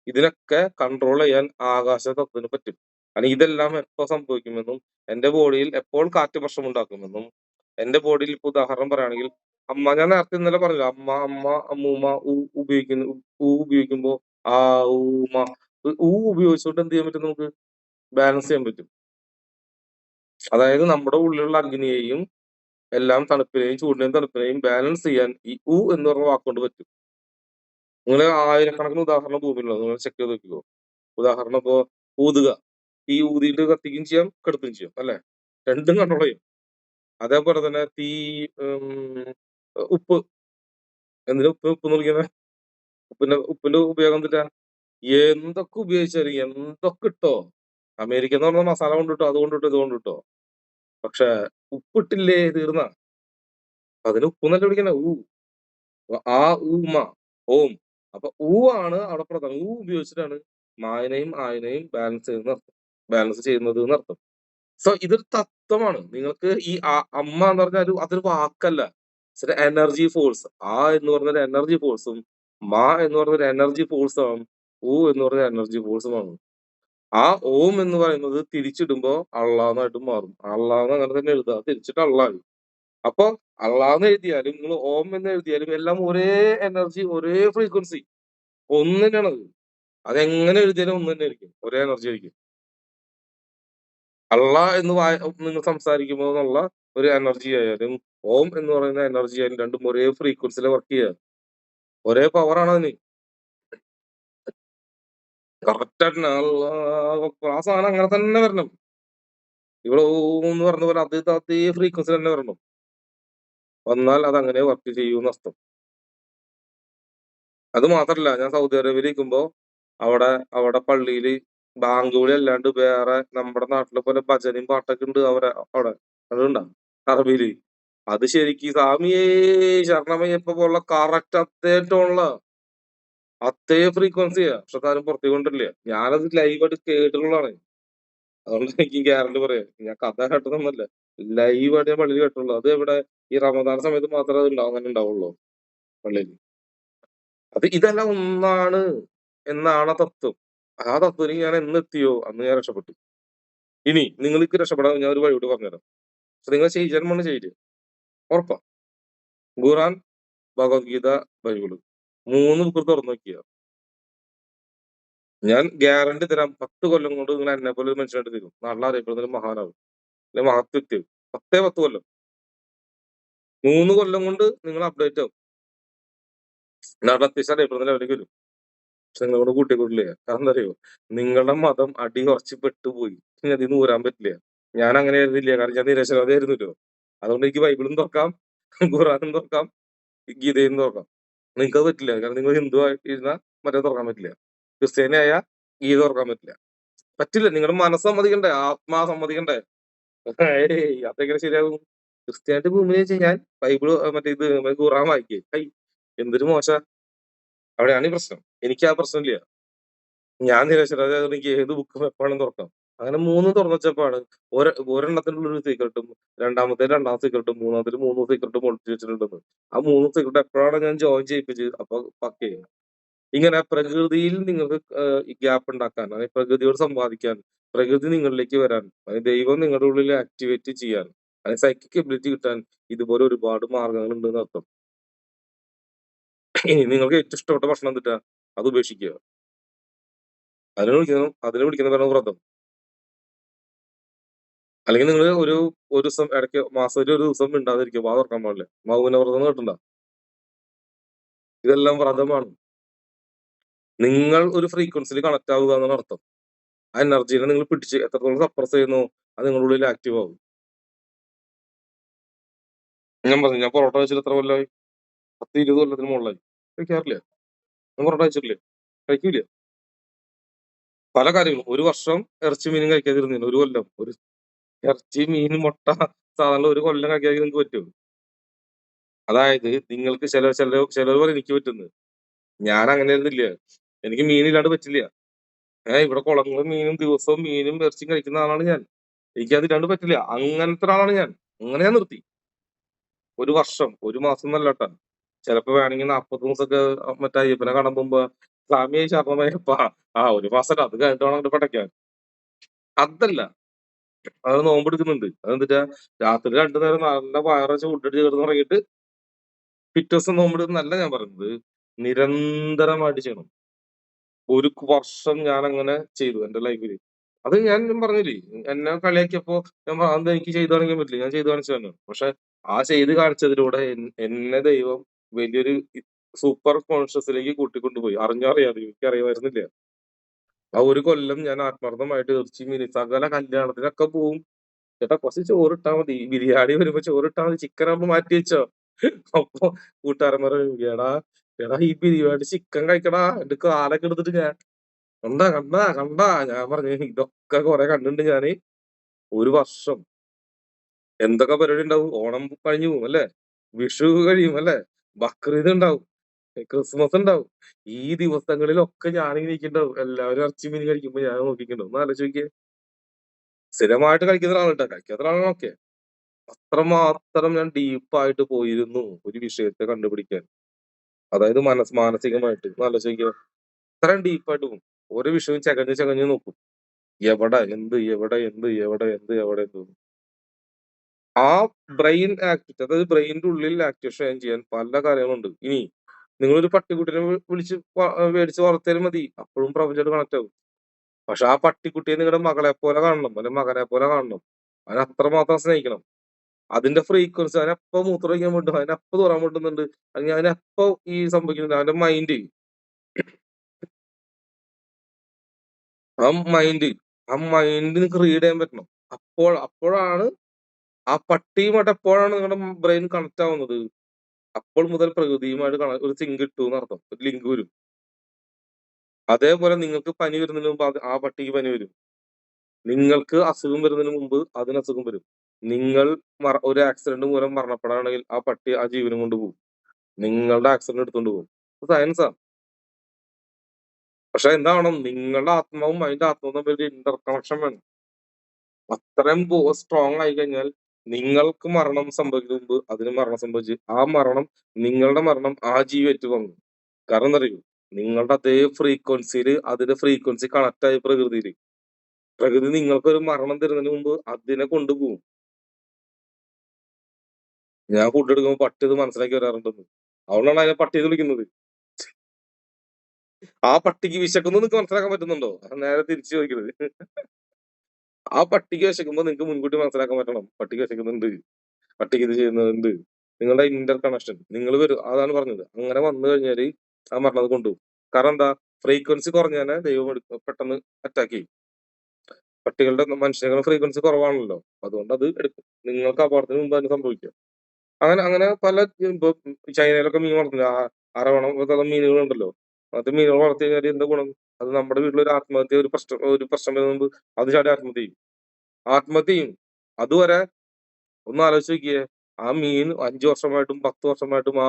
ഇതിനൊക്കെ കൺട്രോൾ ചെയ്യാൻ ആകാശതത്വത്തിന് പറ്റും. കാരണം ഇതെല്ലാം എപ്പോ സംഭവിക്കുമെന്നും എന്റെ ബോഡിയിൽ എപ്പോൾ കാറ്റ് പ്രശ്നം ഉണ്ടാക്കുമെന്നും എന്റെ ബോഡിയിൽ ഇപ്പൊ ഉദാഹരണം പറയുകയാണെങ്കിൽ ഞാൻ നേരത്തെ ഇന്നലെ പറഞ്ഞില്ല, അമ്മ, അമ്മൂമ്മ, ഉപയോഗിക്കുന്നു. ഉപയോഗിക്കുമ്പോ ആ ഊമ ഉപയോഗിച്ചുകൊണ്ട് എന്ത് ചെയ്യാൻ പറ്റും? നമുക്ക് ബാലൻസ് ചെയ്യാൻ പറ്റും. അതായത് നമ്മുടെ ഉള്ളിലുള്ള അഗ്നിയെയും എല്ലാം തണുപ്പിനെയും ചൂടിനെയും തണുപ്പിനെയും ബാലൻസ് ചെയ്യാൻ ഈ എന്ന് പറഞ്ഞ വാക്കുകൊണ്ട് പറ്റും. നിങ്ങൾ ആയിരക്കണക്കിന് ഉദാഹരണം ഭൂമിയിലുള്ളത് നിങ്ങൾ ചെക്ക് ചെയ്ത് നോക്കിക്കോ. ഉദാഹരണം ഇപ്പോ ഊതുക, തീ ഊതിയിട്ട് കത്തിക്കുകയും ചെയ്യാം, കെടുത്തുകയും ചെയ്യാം, അല്ലെ? രണ്ടും കൺട്രോൾ ചെയ്യും. അതേപോലെ തന്നെ തീ, ഉപ്പ്, എന്തിനാ ഉപ്പ് വിളിക്കുന്നത്? ഉപ്പിന്റെ ഉപയോഗം എന്തിട്ടാ? എന്തൊക്കെ ഉപയോഗിച്ചാലും എന്തൊക്കെ ഇട്ടോ, അമേരിക്ക എന്ന് പറഞ്ഞ മസാല കൊണ്ടിട്ടോ, അത് കൊണ്ടിട്ടോ, ഇത് കൊണ്ടിട്ടോ, പക്ഷെ ഉപ്പിട്ടില്ലേ തീർന്ന. അതിന് ഉപ്പ് നല്ല പിടിക്കണ ആ ഊമ, ഓം. അപ്പൊ ആണ് അവിടെ പ്രധാനം. ഉപയോഗിച്ചിട്ടാണ് മായനയും ആയനയും ബാലൻസ് ചെയ്യുന്നത് എന്നർത്ഥം. സോ ഇതൊരു തത്വമാണ്. നിങ്ങൾക്ക് ഈ അമ്മ എന്ന് പറഞ്ഞാൽ അതൊരു വാക്കല്ല, എനർജി ഫോഴ്സ്. ആ എന്ന് പറഞ്ഞൊരു എനർജി ഫോഴ്സും മാ എന്ന് പറഞ്ഞൊരു എനർജി ഫോഴ്സാണ്, എന്ന് പറഞ്ഞ എനർജി ഫോഴ്സുമാണ്. ആ ഓം എന്ന് പറയുന്നത് തിരിച്ചിടുമ്പോ അള്ളാന്നായിട്ട് മാറും. അള്ളാന്ന് അങ്ങനെ തന്നെ എഴുതുക, തിരിച്ചിട്ട് അള്ളായി. അപ്പൊ അള്ളാന്ന് എഴുതിയാലും നിങ്ങൾ ഓം എന്ന് എഴുതിയാലും എല്ലാം ഒരേ എനർജി, ഒരേ ഫ്രീക്വൻസി, ഒന്ന് തന്നെയാണത്. അതെങ്ങനെ എഴുതിയാലും ഒന്ന് തന്നെ ആയിരിക്കും, ഒരേ എനർജി ആയിരിക്കും. അള്ളാ എന്ന് നിങ്ങൾ സംസാരിക്കുമ്പോൾ എന്നുള്ള ഒരു എനർജി ആയാലും ഓം എന്ന് പറയുന്ന എനർജി ആയാലും രണ്ടും ഒരേ ഫ്രീക്വൻസിയിൽ വർക്ക് ചെയ്യുക, ഒരേ പവറാണ് അതിന്. കറക്റ്റ് ആയിട്ട് ആ സാധനം അങ്ങനെ തന്നെ വരണം. ഇവിടെ ഓം എന്ന് പറഞ്ഞ പോലെ അതേ ഫ്രീക്വൻസി തന്നെ വരണം. വന്നാൽ അത് അങ്ങനെ വർക്ക് ചെയ്യൂന്ന് അർത്ഥം. അത് മാത്രല്ല, ഞാൻ സൗദി അറേബ്യയിൽ ഇരിക്കുമ്പോ അവിടെ പള്ളിയില് ബാങ്ക് വിളി അല്ലാണ്ട് വേറെ നമ്മുടെ നാട്ടിലെ പോലെ ഭജനയും പാട്ടൊക്കെ ഉണ്ട്. അവിടെ അതുണ്ടാ അറബിയില്. അത് ശരിക്കും സ്വാമിയേ ശരണമയ്യപ്പ പോലുള്ള കറക്റ്റ് അതേ ടോണില, അതേ ഫ്രീക്വൻസിയാ. പക്ഷെ താനും പുറത്തേക്ക് കൊണ്ടില്ല. ഞാനത് ലൈവായിട്ട് കേട്ടിട്ടുള്ളതാണ്. അതുകൊണ്ട് എനിക്ക് ഗ്യാരണ്ടി പറയാം. ഞാൻ കഥ കേട്ടതൊന്നുമല്ല, ലൈവായിട്ട് ഞാൻ പള്ളിയിൽ കേട്ടുള്ളൂ. അത് ഇവിടെ ഈ റമദാൻ സമയത്ത് മാത്രമേ അത് അങ്ങനെ ഉണ്ടാവുള്ളൂ പള്ളിയിൽ. ഇതെല്ലാം ഒന്നാണ് എന്നാണ് തത്വം. ആ തത്വത്തിൽ ഞാൻ എന്നെത്തിയോ അന്ന് ഞാൻ രക്ഷപ്പെട്ടു. ഇനി നിങ്ങൾക്ക് രക്ഷപ്പെടാൻ ഞാൻ ഒരു വഴിയോട് പറഞ്ഞുതരാം. പക്ഷെ നിങ്ങൾ ജന്മണ് ചെയ്യില്ല, ഉറപ്പാ. ഖുറാൻ, ഭഗവത്ഗീത, ബൈബിള്, 3 ബുക്ക് തുറന്നു നോക്കിയ ഞാൻ ഗ്യാരണ്ടി തരാം, 10 കൊല്ലം കൊണ്ട് നിങ്ങൾ എന്നെ പോലെ ഒരു മനുഷ്യനായിട്ട് തരും. നാട്ടിൽ അറിയപ്പെടുന്ന ഒരു മഹാനാവും, അല്ലെ മഹത്വത്യം. 10 കൊല്ലം, 3 കൊല്ലം കൊണ്ട് നിങ്ങൾ അപ്ഡേറ്റ് ആവും. നാട്ടിൽ അത്യാവശ്യം അറിയപ്പെടുന്ന ലെവലിലേക്ക് വരും. പക്ഷെ നിങ്ങളോട് കൂട്ടിക്കൂട്ടില്ല. കാരണം എന്താ അറിയോ? നിങ്ങളുടെ മതം അടി കുറച്ച് പെട്ടുപോയി. ഇനി അതിൽ നിന്ന് ഊരാൻ പറ്റില്ല. ഞാൻ അങ്ങനെ ആയിരുന്നില്ല, കാരണം ഞാൻ നിരക്ഷരവാദി ആയിരുന്നല്ലോ. അതുകൊണ്ട് എനിക്ക് ബൈബിളും തുറക്കാം, ഖുറാനും തുറക്കാം, ഗീതയും തുറക്കാം. നിങ്ങൾക്ക് അത് പറ്റില്ല, കാരണം നിങ്ങൾ ഹിന്ദു ആയിരുന്നാൽ മറ്റേ തുറക്കാൻ പറ്റില്ല, ക്രിസ്ത്യാനി ഗീത തുറക്കാൻ പറ്റില്ല. പറ്റില്ല. നിങ്ങളുടെ മനസ്സ് സമ്മതിക്കണ്ടേ, ആത്മാ സമ്മതിക്കണ്ടേ? അതെങ്ങനെ ശരിയാകും? ക്രിസ്ത്യാനിറ്റി ഭൂമി വെച്ച് ഞാൻ ബൈബിള് മറ്റേ ഖുറാൻ വായിക്കേ, എന്തൊരു മോശ. അവിടെയാണ് ഈ പ്രശ്നം. എനിക്ക് ആ പ്രശ്നമില്ല. ഞാൻ നിരക്ഷരവാദി, എനിക്ക് ഏത് ബുക്കും എപ്പോഴും തുറക്കാം. അങ്ങനെ 3 തുറന്നു വെച്ചപ്പോഴാണ് ഒരെണ്ണത്തിനുള്ള ഒരു സീക്രട്ടും, രണ്ടാമത്തെ സീക്രട്ടും, മൂന്നാമത്തെ 3 സീക്രട്ടും ഒളിച്ചു വെച്ചിട്ടുണ്ടെന്ന്. ആ 3 സീക്രട്ട് എപ്പോഴാണ് ഞാൻ ജോയിൻ ചെയ്യിപ്പിച്ച് അപ്പൊ പക്കേ. ഇങ്ങനെ പ്രകൃതിയിൽ നിങ്ങൾക്ക് ഗ്യാപ്പ് ഉണ്ടാക്കാൻ, അതായത് പ്രകൃതിയോട് സംവാദിക്കാൻ, പ്രകൃതി നിങ്ങളിലേക്ക് വരാൻ, അതായത് ദൈവം നിങ്ങളുടെ ഉള്ളിൽ ആക്ടിവേറ്റ് ചെയ്യാൻ, അതായത് സൈക്കിക് എബിലിറ്റി കിട്ടാൻ ഇതുപോലെ ഒരുപാട് മാർഗങ്ങൾ ഉണ്ട് എന്നർത്ഥം. ഇനി നിങ്ങൾക്ക് ഏറ്റവും ഇഷ്ടപ്പെട്ട ഭക്ഷണം എന്തിട്ടാ, അത് ഉപേക്ഷിക്കുക. അതിനെ വിളിക്കുന്ന വ്രതം. അല്ലെങ്കിൽ നിങ്ങൾ ഒരു ദിവസം ഇടയ്ക്ക് മാസത്തിൽ ഒരു ദിവസം മിണ്ടാതിരിക്കുക, വാ തുറക്കാൻ പാടില്ല, മൗനവ്രതം കേട്ടിട്ടുണ്ടോ? ഇതെല്ലാം വ്രതമാണ്. നിങ്ങൾ ഒരു ഫ്രീക്വൻസിയിൽ കണക്ട് ആവുക എന്നാണ് അർത്ഥം. ആ എനർജീനെ നിങ്ങൾ പിടിച്ച് എത്രത്തോളം സപ്രസ് ചെയ്യുന്നു, അത് നിങ്ങളുടെ ഉള്ളിൽ ആക്റ്റീവ് ആവും. ഞാൻ പറഞ്ഞു, ഞാൻ പൊറോട്ട കഴിച്ചിട്ട് എത്ര കൊല്ലമായി? 10-20 കൊല്ലത്തിന് മുകളിലായി. കഴിക്കാറില്ല. ഞാൻ പൊറോട്ട കഴിച്ചിട്ടില്ലേ? കഴിക്കൂല. പല കാര്യങ്ങളും. ഒരു വർഷം ഇറച്ചി മീനും കഴിക്കാതിരുന്നില്ല, 1 കൊല്ലം. ഒരു ഇറച്ചി, മീൻ, മുട്ട സാധാരണ 1 കൊല്ലം കഴിക്കാതെ നിങ്ങൾക്ക് പറ്റും. അതായത് നിങ്ങൾക്ക് ചിലർ പറയും എനിക്ക് പറ്റുന്നത്. ഞാൻ അങ്ങനെ ആയിരുന്നില്ല. എനിക്ക് മീനില്ലാണ്ട് പറ്റില്ല. ഇവിടെ കുളങ്ങളും മീനും ദിവസവും മീനും ഇറച്ചിയും കഴിക്കുന്ന ആളാണ് ഞാൻ. എനിക്കത് ഇല്ലാണ്ട് പറ്റില്ല. അങ്ങനത്തെ ഒരാളാണ് ഞാൻ. അങ്ങനെ ഞാൻ നിർത്തി. 1 വർഷം, 1 മാസം എന്നല്ലട്ടാ. ചിലപ്പോ വേണമെങ്കിൽ 40 ദിവസമൊക്കെ മറ്റേ അയ്യപ്പനെ കാണാൻ പോകുമ്പോ സ്വാമിയെ ശരണമയ്യപ്പ. 1 മാസം അത് കഴിഞ്ഞിട്ട് വേണം അങ്ങോട്ട് പടയ്ക്കാൻ. അതല്ല. അത് നോമ്പെടുക്കുന്നുണ്ട്. അതെന്തിട്ടാ രാത്രി 2 നേരം നല്ല വയറച്ച് ഫുഡടിച്ച് കിടന്നുറങ്ങിയിട്ട് പിറ്റേ ദിവസം നോമ്പെടുക്കുന്നല്ല ഞാൻ പറയുന്നത്. നിരന്തരമായിട്ട് ചെയ്യണം. 1 വർഷം ഞാനങ്ങനെ ചെയ്തു എന്റെ ലൈഫില്. അത് ഞാൻ പറഞ്ഞില്ലേ, എന്നെ കളിയാക്കിയപ്പോ ഞാൻ അതെന്താ എനിക്ക് ചെയ്ത് കാണിക്കാൻ പറ്റില്ല. ഞാൻ ചെയ്ത് കാണിച്ചതാണ്. പക്ഷെ ആ ചെയ്ത് കാണിച്ചതിലൂടെ എന്നെ ദൈവം വലിയൊരു സൂപ്പർ കോൺഷ്യസിലേക്ക് കൂട്ടിക്കൊണ്ടുപോയി. അറിഞ്ഞോ അറിയാതെയോ എനിക്കറിയുമായിരുന്നില്ല. ആ 1 കൊല്ലം ഞാൻ ആത്മാർത്ഥമായിട്ട് ഇറച്ചി, മീൻ സകല കല്യാണത്തിനൊക്കെ പോവും. ചേട്ടാ കുറച്ച് ചോറിട്ടാ മതി. ബിരിയാണി വരുമ്പോ ചോറിട്ടാ മതി. ചിക്കനാകുമ്പോ മാറ്റി വെച്ചോ. അപ്പൊ കൂട്ടുകാരൻ പറയും, എടാ എടാ ഈ ബിരിയാണി ചിക്കൻ കഴിക്കടാ. എന്റെ കാലൊക്കെ എടുത്തിട്ട് ഞാൻ കണ്ടാ കണ്ടാ കണ്ടാ. ഞാൻ പറഞ്ഞു ഇതൊക്കെ കുറെ കണ്ടിട്ടുണ്ട് ഞാന്. 1 വർഷം എന്തൊക്കെ പരിപാടി ഉണ്ടാവും. ഓണം കഴിഞ്ഞു പോകും അല്ലെ, വിഷു കഴിയും അല്ലെ, ബക്രീദ് ഉണ്ടാവും, ക്രിസ്മസ് ഉണ്ടാവും. ഈ ദിവസങ്ങളിലൊക്കെ ഞാനിങ്ങനെ ഇരിക്കുന്നുണ്ടാവും. എല്ലാവരും ഇറച്ചി മീൻ കഴിക്കുമ്പോ ഞാൻ നോക്കിയിട്ടുണ്ടാവും. ഒന്ന് ആലോചിച്ച് നോക്കിയേ. സ്ഥിരമായിട്ട് കഴിക്കുന്ന ഒരാളാണ് കേട്ടോ. കഴിക്കാത്ത ഒരാളാണൊക്കെ. അത്രമാത്രം ഞാൻ ഡീപ്പായിട്ട് പോയിരുന്നു ഒരു വിഷയത്തെ കണ്ടുപിടിക്കാൻ. അതായത് മാനസികമായിട്ട്. ഒന്ന് ആലോചിച്ച് നോക്കിയേ. അത്രയും ഡീപ്പായിട്ട് പോകും. ഓരോ വിഷയവും ചകഞ്ഞ് ചകഞ്ഞ് നോക്കും. എവിടെ എന്ത് എവിടെ എന്ത് എവിടെ എന്ത് എവിടെ എന്ത്. ആ ബ്രെയിൻ ആക്ടിവിറ്റി, അതായത് ബ്രെയിനിന്റെ ഉള്ളിൽ ആക്ടിവേഷൻ ചെയ്യാൻ പല കാര്യങ്ങളുണ്ട്. ഇനി നിങ്ങളൊരു പട്ടിക്കുട്ടിനെ വിളിച്ച് മേടിച്ച് വളർത്തിയാലും മതി. അപ്പോഴും പ്രപഞ്ചമായിട്ട് കണക്ട് ആവും. പക്ഷെ ആ പട്ടിക്കുട്ടിയെ നിങ്ങളുടെ മകളെ പോലെ കാണണം, അല്ലെങ്കിൽ മകനെ പോലെ കാണണം. അതിനെ അത്രമാത്രം സ്നേഹിക്കണം. അതിന്റെ ഫ്രീക്വൻസി, അതിനെപ്പോ മൂത്രമൊഴിക്കാൻ പറ്റും, അതിനെപ്പോ തുറക്കാൻ പറ്റുന്നുണ്ട്, അല്ലെങ്കിൽ അതിനെപ്പോ ഈ സംഭവിക്കുന്നുണ്ട്. അവന്റെ മൈൻഡ്, ആ മൈൻഡ് ആ മൈൻഡ് നിങ്ങൾക്ക് റീഡ് ചെയ്യാൻ പറ്റണം. അപ്പോഴാണ് ആ പട്ടിയുമായിട്ട് എപ്പോഴാണ് നിങ്ങളുടെ ബ്രെയിൻ കണക്ട് ആവുന്നത്, അപ്പോൾ മുതൽ പ്രകൃതിയുമായിട്ട് ഒരു സിങ്ക് ഇട്ടു എന്നർത്ഥം. ഒരു ലിങ്ക് വരും. അതേപോലെ നിങ്ങൾക്ക് പനി വരുന്നതിന് മുമ്പ് ആ പട്ടിക്ക് പനി വരും. നിങ്ങൾക്ക് അസുഖം വരുന്നതിന് മുമ്പ് അതിന് അസുഖം വരും. നിങ്ങൾ ഒരു ആക്സിഡന്റ് മൂലം മരണപ്പെടാണെങ്കിൽ ആ പട്ടി ആ ജീവനും കൊണ്ട് പോകും. നിങ്ങളുടെ ആക്സിഡന്റ് എടുത്തോണ്ട് പോകും. സയൻസാ. പക്ഷെ എന്താവണം, നിങ്ങളുടെ ആത്മാവും അതിന്റെ ആത്മാവും തമ്മിൽ ഒരു ഇന്റർ കണക്ഷൻ വേണം. അത്രയും സ്ട്രോങ് ആയി കഴിഞ്ഞാൽ നിങ്ങൾക്ക് മരണം സംഭവിക്കുന്ന മുമ്പ് അതിന് മരണം സംഭവിച്ച് ആ മരണം, നിങ്ങളുടെ മരണം ആ ജീവറ്റ് വന്നു. കാരണം എന്താ അറിയൂ, നിങ്ങളുടെ അതേ ഫ്രീക്വൻസിയിൽ അതിന്റെ ഫ്രീക്വൻസി കണക്ട് ആയി പ്രകൃതിയിൽ. പ്രകൃതി നിങ്ങൾക്കൊരു മരണം തരുന്നതിന് മുമ്പ് അതിനെ കൊണ്ടുപോകും. ഞാൻ ഫുഡ് എടുക്കുമ്പോൾ പട്ടി ഇത് മനസ്സിലാക്കി വരാറുണ്ടെന്ന്. അതുകൊണ്ടാണ് അതിനെ പട്ടി എന്ന് വിളിക്കുന്നത്. ആ പട്ടിക്ക് വിശക്കുന്നു നിങ്ങൾക്ക് മനസ്സിലാക്കാൻ പറ്റുന്നുണ്ടോ? നേരെ തിരിച്ചു ചോദിക്കുന്നത്. ആ പട്ടിക്ക് വിശക്കുമ്പോൾ നിങ്ങൾക്ക് മുൻകൂട്ടി മനസ്സിലാക്കാൻ പറ്റണം. പട്ടിക്ക് വിശക്കുന്നുണ്ട്, പട്ടിക്ക് ഇത് ചെയ്യുന്നുണ്ട്. നിങ്ങളുടെ ഇന്റർ കണക്ഷൻ നിങ്ങൾ വരും. അതാണ് പറഞ്ഞത്. അങ്ങനെ വന്നു കഴിഞ്ഞാല് ആ മരണം കൊണ്ടുപോകും. കാരണം എന്താ, ഫ്രീക്വൻസി കുറഞ്ഞാൽ ദൈവം പെട്ടെന്ന് അറ്റാക്ക് ചെയ്യും. പട്ടികളുടെ മനുഷ്യരുടെ ഫ്രീക്വൻസി കുറവാണല്ലോ, അതുകൊണ്ട് അത് എടുക്കും. നിങ്ങൾക്ക് അപകടത്തിന് മുമ്പ് അതിന് സംഭവിക്കും. അങ്ങനെ അങ്ങനെ പല ഇപ്പൊ ചൈനയിലൊക്കെ മീൻ വളർത്തുന്നത് അരവണം പോലത്തെ മീനുകളുണ്ടല്ലോ. അത് മീനുകൾ വളർത്തി കഴിഞ്ഞാൽ എന്താ ഗുണം? അത് നമ്മുടെ വീട്ടിലൊരു ആത്മഹത്യ, ഒരു പ്രശ്നം വരുന്ന മുമ്പ് അത് ചാടി ആത്മഹത്യ ചെയ്യും. ആത്മഹത്യ ചെയ്യും. അതുവരെ ഒന്ന് ആലോചിച്ച് നോക്കിയേ. ആ മീൻ 5 വർഷമായിട്ടും 10 വർഷമായിട്ടും ആ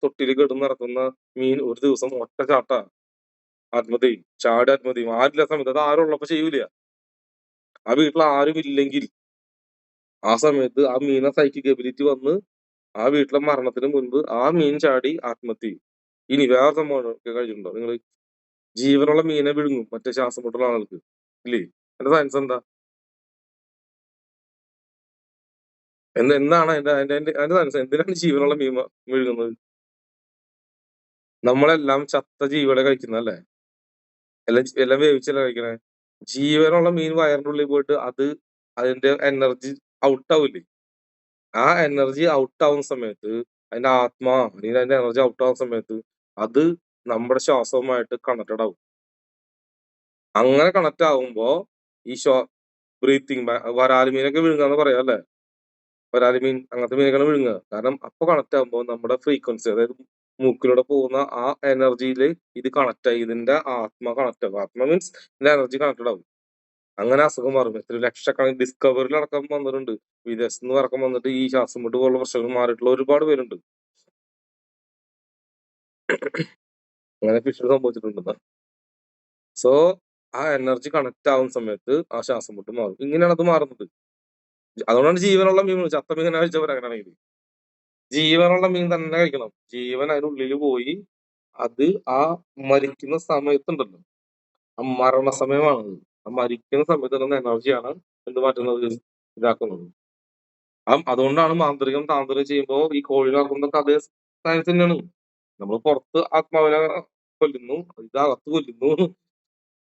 തൊട്ടിയിൽ കിടന്ന് നടക്കുന്ന മീൻ ഒരു ദിവസം ഒറ്റ ചാട്ടാ ആത്മഹത്യ ചെയ്യും. ചാടി ആത്മഹത്യ ചെയ്യും. ആരില്ല സമയത്ത്. അത് ആരും ഉള്ളപ്പോ ചെയ്യൂല. ആ വീട്ടിൽ ആരും ഇല്ലെങ്കിൽ ആ സമയത്ത് ആ മീനെ സൈക്കിക് എബിലിറ്റി വന്ന് ആ വീട്ടിലെ മരണത്തിന് മുൻപ് ആ മീൻ ചാടി ആത്മഹത്യ ചെയ്യും. ഇനി വേറെ സംഭവം കഴിച്ചിട്ടുണ്ടോ നിങ്ങൾ? ജീവനുള്ള മീനെ വിഴുങ്ങും മറ്റേ ശ്വാസം മുട്ടുള്ള ആളുകൾക്ക്. ഇല്ലേ? എന്റെ സയൻസ് എന്താ? എന്താണ് അതിന്റെ സയൻസ്? എന്തിനാണ് ജീവനുള്ള മീൻ വിഴുങ്ങുന്നത്? നമ്മളെല്ലാം ചത്ത ജീവികളെ കഴിക്കുന്നല്ലേ? എല്ലാം വേവിച്ചല്ലേ കഴിക്കണേ? ജീവനുള്ള മീൻ വയറിന്റെ ഉള്ളിൽ പോയിട്ട് അത് അതിന്റെ എനർജി ഔട്ട് ആവില്ലേ? ആ എനർജി ഔട്ട് ആവുന്ന സമയത്ത് അതിന്റെ അല്ലെങ്കിൽ അതിന്റെ എനർജി ഔട്ട് ആവുന്ന സമയത്ത് അത് നമ്മുടെ ശ്വാസവുമായിട്ട് കണക്റ്റഡ് ആവും. അങ്ങനെ കണക്ട് ആവുമ്പോ ഈ ബ്രീത്തിങ്, വരാല് മീനൊക്കെ വിഴുങ്ങാന്ന് പറയാം അല്ലെ? വരാല് മീൻ അങ്ങനത്തെ മീനൊക്കെ വിഴുങ്ങുക. കാരണം അപ്പൊ കണക്ട് ആവുമ്പോ നമ്മുടെ ഫ്രീക്വൻസി, അതായത് മൂക്കിലൂടെ പോകുന്ന ആ എനർജിയില് ഇത് കണക്ട് ആയി ഇതിന്റെ ആത്മ കണക്ട് ആവും. ആത്മ മീൻസ് ഇതിന്റെ എനർജി കണക്റ്റഡ് ആവും. അങ്ങനെ അസുഖം മാറും. എത്ര ലക്ഷക്കണക്കിന് ഡിസ്കവറിൽ അടക്കം വന്നിട്ടുണ്ട്. വിദേശത്ത് നിന്ന് അടക്കം വന്നിട്ട് ഈ ശ്വാസം മുട്ട് പോലുള്ള പ്രശ്നങ്ങൾ മാറിയിട്ടുള്ള ഒരുപാട് പേരുണ്ട്. അങ്ങനെ ഫിഷിന് സംഭവിച്ചിട്ടുണ്ട്. സോ ആ എനർജി കണക്ട് ആവുന്ന സമയത്ത് ആ ശ്വാസം മുട്ട് മാറും. ഇങ്ങനെയാണ് അത് മാറുന്നത്. അതുകൊണ്ടാണ് ജീവനുള്ള മീൻ ചത്ത മീൻ കഴിച്ചവർ അങ്ങനെയാണെങ്കിൽ ജീവനുള്ള മീൻ തന്നെ കഴിക്കണം. ജീവൻ അതിനുള്ളിൽ പോയി അത് ആ മരിക്കുന്ന സമയത്തുണ്ടല്ലോ, ആ മരണസമയമാണത്. ആ മരിക്കുന്ന സമയത്ത് കിട്ടുന്ന എനർജിയാണ് എന്ത് മാറ്റുന്നത്, ഇതാക്കുന്നത്. അതുകൊണ്ടാണ് മാന്ത്രികം താന്ത്രികം ചെയ്യുമ്പോ ഈ കോഴികളാക്കുന്നതൊക്കെ അതേ സയൻസ് തന്നെയാണ്. നമ്മൾ പുറത്ത് ആത്മാവിനെ കൊല്ലുന്നു, ഇതകത്ത് കൊല്ലുന്നു.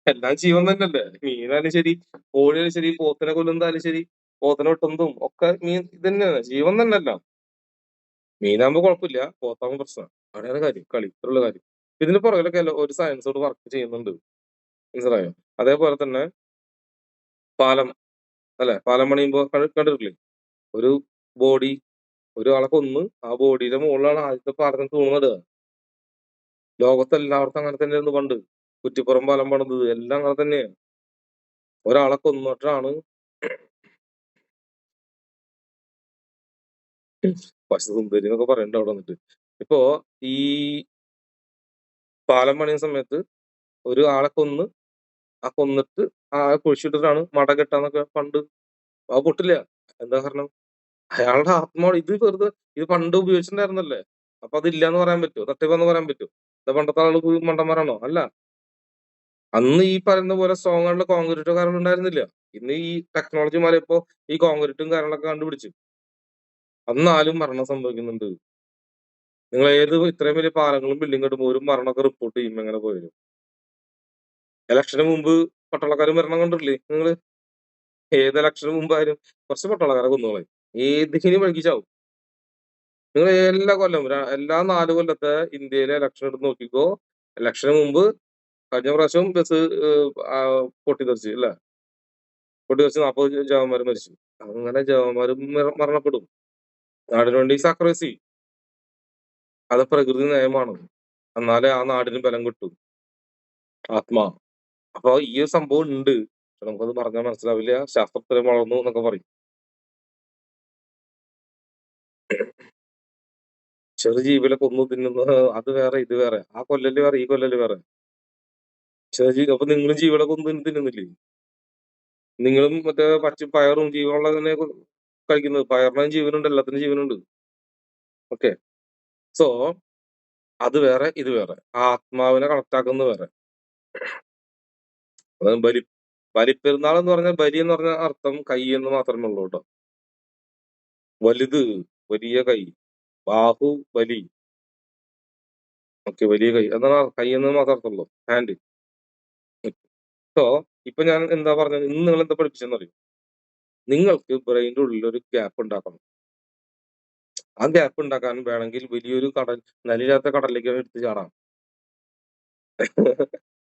എല്ലാം ജീവൻ തന്നെയല്ലേ. മീനായാലും ശരി, കോഴിയായാലും ശരി, പോത്തിനെ കൊല്ലുന്നതായാലും ശരി, പോത്തിനെ വെട്ടുന്നതും ഒക്കെ മീൻ ഇത് തന്നെയാണ്, ജീവൻ തന്നെയല്ല. മീനാകുമ്പോ കുഴപ്പമില്ല, പോത്താകുമ്പോ പ്രശ്നം. അവിടെയാണ് കാര്യം, കളി, ഇത്രയുള്ള കാര്യം. ഇതിന് പുറകിലൊക്കെ ഒരു സയൻസോട് വർക്ക് ചെയ്യുന്നുണ്ട്, മനസ്സിലായോ? അതേപോലെ തന്നെ പാലം, അല്ലെ, പാലം പണിയുമ്പോ കണ്ടിട്ടില്ലേ, ഒരു ബോഡി ഒരാളെ കൊന്ന് ആ ബോഡിയുടെ മുകളിലാണ് ആദ്യത്തെ പാലത്തിന് തൂണുന്നത്. ലോകത്തെല്ലാവർക്കും അങ്ങനെ തന്നെയായിരുന്നു പണ്ട്. കുറ്റിപ്പുറം പാലം പണിത് എല്ലാം അങ്ങനെ തന്നെയാണ്. ഒരാളെ കൊന്നിട്ടാണ് പശുസുന്ദരി എന്നൊക്കെ പറയണ്ട അവിടെ വന്നിട്ട്. ഇപ്പോ ഈ പാലം പണിയുന്ന സമയത്ത് ഒരു ആളെ കൊന്ന് ആ കൊന്നിട്ട് ആ കുഴിച്ചിട്ടിട്ടാണ് മട കെട്ടാന്നൊക്കെ പണ്ട്. ആ പൊട്ടില്ല. എന്താ കാരണം? അയാളുടെ ആത്മാവ് ഇത് വെറുതെ ഇത് പണ്ട് ഉപയോഗിച്ചിട്ടുണ്ടായിരുന്നല്ലേ. അപ്പൊ അതില്ലാന്ന് പറയാൻ പറ്റുമോ? തട്ടിപ്പെന്ന് പറയാൻ പറ്റുമോ? ഇത് പണ്ടത്തെ ആള് മണ്ടന്മാരാണോ? അല്ല. അന്ന് ഈ പറയുന്ന പോലെ സ്ട്രോങ് ആയിട്ടുള്ള കോൺക്രീറ്റോ കാര്യങ്ങളും ഉണ്ടായിരുന്നില്ല. ഇന്ന് ഈ ടെക്നോളജി മാറിയപ്പോ ഈ കോൺക്രീറ്റും കാര്യങ്ങളൊക്കെ കണ്ടുപിടിച്ചു. എന്നാലും മരണം സംഭവിക്കുന്നുണ്ട്. നിങ്ങൾ ഏത് ഇത്രയും വലിയ പാലങ്ങളും ബിൽഡിംഗ് കെട്ടുമ്പോൾ ഒരു മരണമൊക്കെ റിപ്പോർട്ട് ചെയ്യും എങ്ങനെ പോയാലും. ഇലക്ഷന് മുമ്പ് പട്ടാളക്കാർ മരണം കണ്ടിട്ടില്ലേ നിങ്ങള്? ഏത് ഇലക്ഷന് മുമ്പായാലും കുറച്ച് പട്ടാളക്കാരെ കൊന്നുകളയും. ഏതിനും വഴിക്ക് ചാവും. നിങ്ങൾ എല്ലാ കൊല്ലം എല്ലാ 4 കൊല്ലത്തെ ഇന്ത്യയിലെ ഇലക്ഷൻ എടുത്ത് നോക്കിക്കോ. ഇലക്ഷന് മുമ്പ് കഴിഞ്ഞ പ്രാവശ്യം ബസ് പൊട്ടിത്തെറിച്ച് അല്ലെ, പൊട്ടിത്തെറിച്ച് 40 ജവാന്മാർ മരിച്ചു. അങ്ങനെ ജവാന്മാരും മരണപ്പെടും. നാടിന് വേണ്ടി സാക്രിഫൈസ് ചെയ്യും. അത് പ്രകൃതി നിയമമാണ്. എന്നാലേ ആ നാടിന് ബലം കിട്ടും, ആത്മാ. അപ്പൊ ഈ ഒരു സംഭവം ഉണ്ട്. നമുക്കത് പറഞ്ഞാൽ മനസ്സിലാവില്ല. ശാസ്ത്രത്തിൽ വളർന്നു എന്നൊക്കെ പറയും. ചെറു ജീവികളെ കൊന്നു തിന്നുന്നത് അത് വേറെ ഇത് വേറെ. ആ കൊല്ലല് വേറെ, ഈ കൊല്ലല് വേറെ. ചെറു ജീവി അപ്പൊ നിങ്ങളും ജീവികളെ കൊന്നു തിന്നുന്നില്ലേ? നിങ്ങളും മറ്റേ പയറും ജീവനുള്ള തന്നെ കഴിക്കുന്നത്. പയറിനും ജീവനുണ്ട്, എല്ലാത്തിനും ജീവനുണ്ട്. ഓക്കെ. സോ അത് വേറെ, ഇത് വേറെ. ആ ആത്മാവിനെ കണക്ട് ആക്കുന്നത് വേറെ. ബലിപ്പെരുന്നാൾ എന്ന് പറഞ്ഞാൽ ബലി എന്ന് പറഞ്ഞ അർത്ഥം കൈ എന്ന് മാത്രമേ ഉള്ളൂ കേട്ടോ. വലുത്, വലിയ കൈ, ബാഹുബലി. ഓക്കെ, വലിയ കൈ എന്നാ കൈ എന്ന് മാത്രം അർത്ഥമുള്ളൂ, ഹാൻഡ്. സോ ഇപ്പൊ ഞാൻ എന്താ പറഞ്ഞത്, ഇന്ന് നിങ്ങൾ എന്താ പഠിപ്പിച്ചെന്ന് അറിയും. നിങ്ങൾക്ക് ബ്രെയിൻ്റെ ഉള്ളിൽ ഒരു ഗ്യാപ്പ് ഉണ്ടാക്കണം. ആ ഗ്യാപ്പ് ഉണ്ടാക്കാൻ വേണമെങ്കിൽ വലിയൊരു കടൽ, നലില്ലാത്ത കടലിലേക്ക് എടുത്ത് ചാടാം.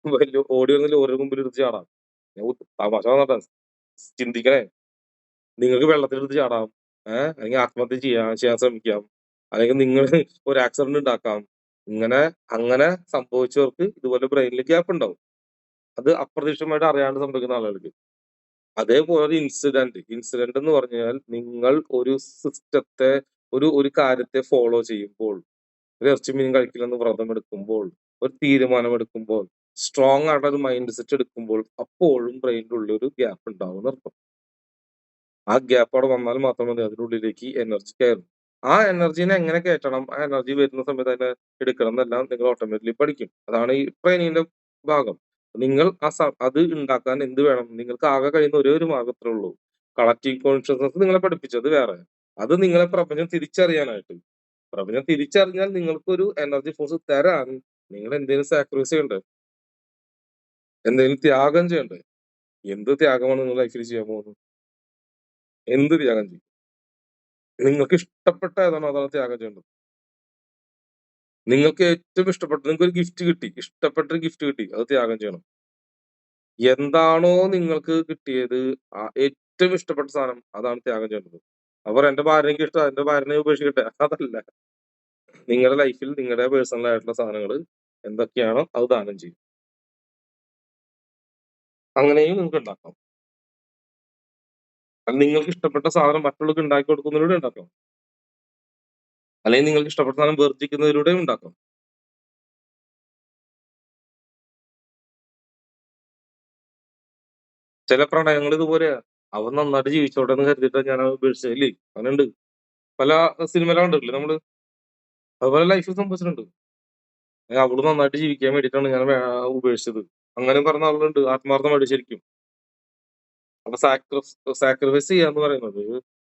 വലിയ ഓടി വന്ന ലോറിയുടെ മുമ്പിൽ എടുത്ത് ചാടാം. തമാശ പറഞ്ഞാ, ചിന്തിക്കണേ. നിങ്ങൾക്ക് വെള്ളത്തിലെടുത്ത് ചാടാം, അല്ലെങ്കിൽ ആത്മഹത്യ ചെയ്യാൻ ശ്രമിക്കാം, അല്ലെങ്കിൽ നിങ്ങൾ ഒരു ആക്സിഡന്റ് ഉണ്ടാക്കാം. അങ്ങനെ സംഭവിച്ചവർക്ക് ഇതുപോലെ ബ്രെയിനിൽ ഗ്യാപ്പ് ഉണ്ടാവും. അത് അപ്രതീക്ഷിതമായിട്ട് അറിയാണ്ട് സംഭവിക്കുന്ന ആളുകൾക്ക്. അതേപോലെ ഒരു ഇൻസിഡന്റ് എന്ന് പറഞ്ഞാൽ നിങ്ങൾ ഒരു സിസ്റ്റത്തെ, ഒരു കാര്യത്തെ ഫോളോ ചെയ്യുമ്പോൾ, ഒരു ഇറച്ചി മീൻ കഴിക്കില്ലെന്ന് വ്രതം എടുക്കുമ്പോൾ, ഒരു തീരുമാനം എടുക്കുമ്പോൾ, സ്ട്രോങ് ആയിട്ടുള്ള ഒരു മൈൻഡ് സെറ്റ് എടുക്കുമ്പോൾ, അപ്പോഴും ബ്രെയിനിന്റെ ഉള്ളിൽ ഒരു ഗ്യാപ്പ് ഉണ്ടാവും എന്നർത്ഥം. ആ ഗ്യാപ്പ് അവിടെ വന്നാൽ മാത്രമേ അതിനുള്ളിലേക്ക് എനർജി കയറും. ആ എനർജീനെ എങ്ങനെ കയറ്റണം, ആ എനർജി വരുന്ന സമയത്ത് അതിനെ എടുക്കണം എന്നെല്ലാം നിങ്ങൾ ഓട്ടോമാറ്റിക്കലി പഠിക്കും. അതാണ് ഈ ട്രെയിനിങ്ങിന്റെ ഭാഗം. നിങ്ങൾ അത് ഉണ്ടാക്കാൻ എന്ത് വേണം? നിങ്ങൾക്ക് ആകെ കഴിയുന്ന ഒരേ ഒരു മാർഗത്രേ ഉള്ളൂ. കളക്റ്റീവ് കോൺഷ്യസ്നസ് നിങ്ങളെ പഠിപ്പിച്ചത് വേറെ. അത് നിങ്ങളെ പ്രപഞ്ചം തിരിച്ചറിയാനായിട്ട്. പ്രപഞ്ചം തിരിച്ചറിഞ്ഞാൽ നിങ്ങൾക്കൊരു എനർജി ഫോഴ്സ് തരാൻ നിങ്ങൾ എന്തെങ്കിലും സാക്രിഫൈസ് ചെയ്യണ്ടേ? എന്തെങ്കിലും ത്യാഗം ചെയ്യണ്ടേ? എന്ത് ത്യാഗമാണ് നിങ്ങൾ ലൈഫിൽ ചെയ്യാൻ പോകുന്നത്? എന്ത് ത്യാഗം ചെയ്യും? നിങ്ങൾക്ക് ഇഷ്ടപ്പെട്ട ഏതാണോ അതാണ് ത്യാഗം ചെയ്യേണ്ടത്. നിങ്ങൾക്ക് ഏറ്റവും ഇഷ്ടപ്പെട്ട, നിങ്ങൾക്ക് ഒരു ഗിഫ്റ്റ് കിട്ടി, ഇഷ്ടപ്പെട്ട ഒരു ഗിഫ്റ്റ് കിട്ടി, അത് ത്യാഗം ചെയ്യണം. എന്താണോ നിങ്ങൾക്ക് കിട്ടിയത്, ആ ഏറ്റവും ഇഷ്ടപ്പെട്ട സാധനം, അതാണ് ത്യാഗം ചെയ്യേണ്ടത്. അവർ എന്റെ ഭാര്യയ്ക്ക് ഇഷ്ടം, എന്റെ ഭാര്യനെ ഉപേക്ഷിക്കട്ടെ, അതല്ല. നിങ്ങളുടെ ലൈഫിൽ നിങ്ങളുടെ പേഴ്സണൽ ആയിട്ടുള്ള സാധനങ്ങൾ എന്തൊക്കെയാണോ അത് ദാനം ചെയ്യും. അങ്ങനെയും നിങ്ങൾക്ക് ഉണ്ടാക്കാം. നിങ്ങൾക്ക് ഇഷ്ടപ്പെട്ട സാധനം മറ്റുള്ളവർക്ക് ഉണ്ടാക്കി കൊടുക്കുന്നതിലൂടെ ഉണ്ടാക്കാം. അല്ലെങ്കിൽ നിങ്ങൾക്ക് ഇഷ്ടപ്പെട്ട സാധനം വർജിക്കുന്നതിലൂടെയും ഉണ്ടാക്കാം. ചില പ്രണയങ്ങൾ ഇതുപോലെയാ. അവൻ നന്നായിട്ട് ജീവിച്ചോട്ടെ എന്ന് കരുതിയിട്ടാ ഞാൻ ഉപേക്ഷിച്ചത്. ഇല്ലേ? അങ്ങനെയുണ്ട്. പല സിനിമയിലും കണ്ടിട്ടില്ലേ നമ്മള്? അതുപോലെ ലൈഫിൽ സംഭവിച്ചിട്ടുണ്ട്. അവള് നന്നായിട്ട് ജീവിക്കാൻ വേണ്ടിയിട്ടാണ് ഞാൻ ഉപേക്ഷിച്ചത്. അങ്ങനെ പറഞ്ഞ ആളുകളുണ്ട് ആത്മാർത്ഥമായിട്ട് ശരിക്കും. അപ്പൊ സാക്രിഫൈസ് ചെയ്യാന്ന് പറയുന്നത്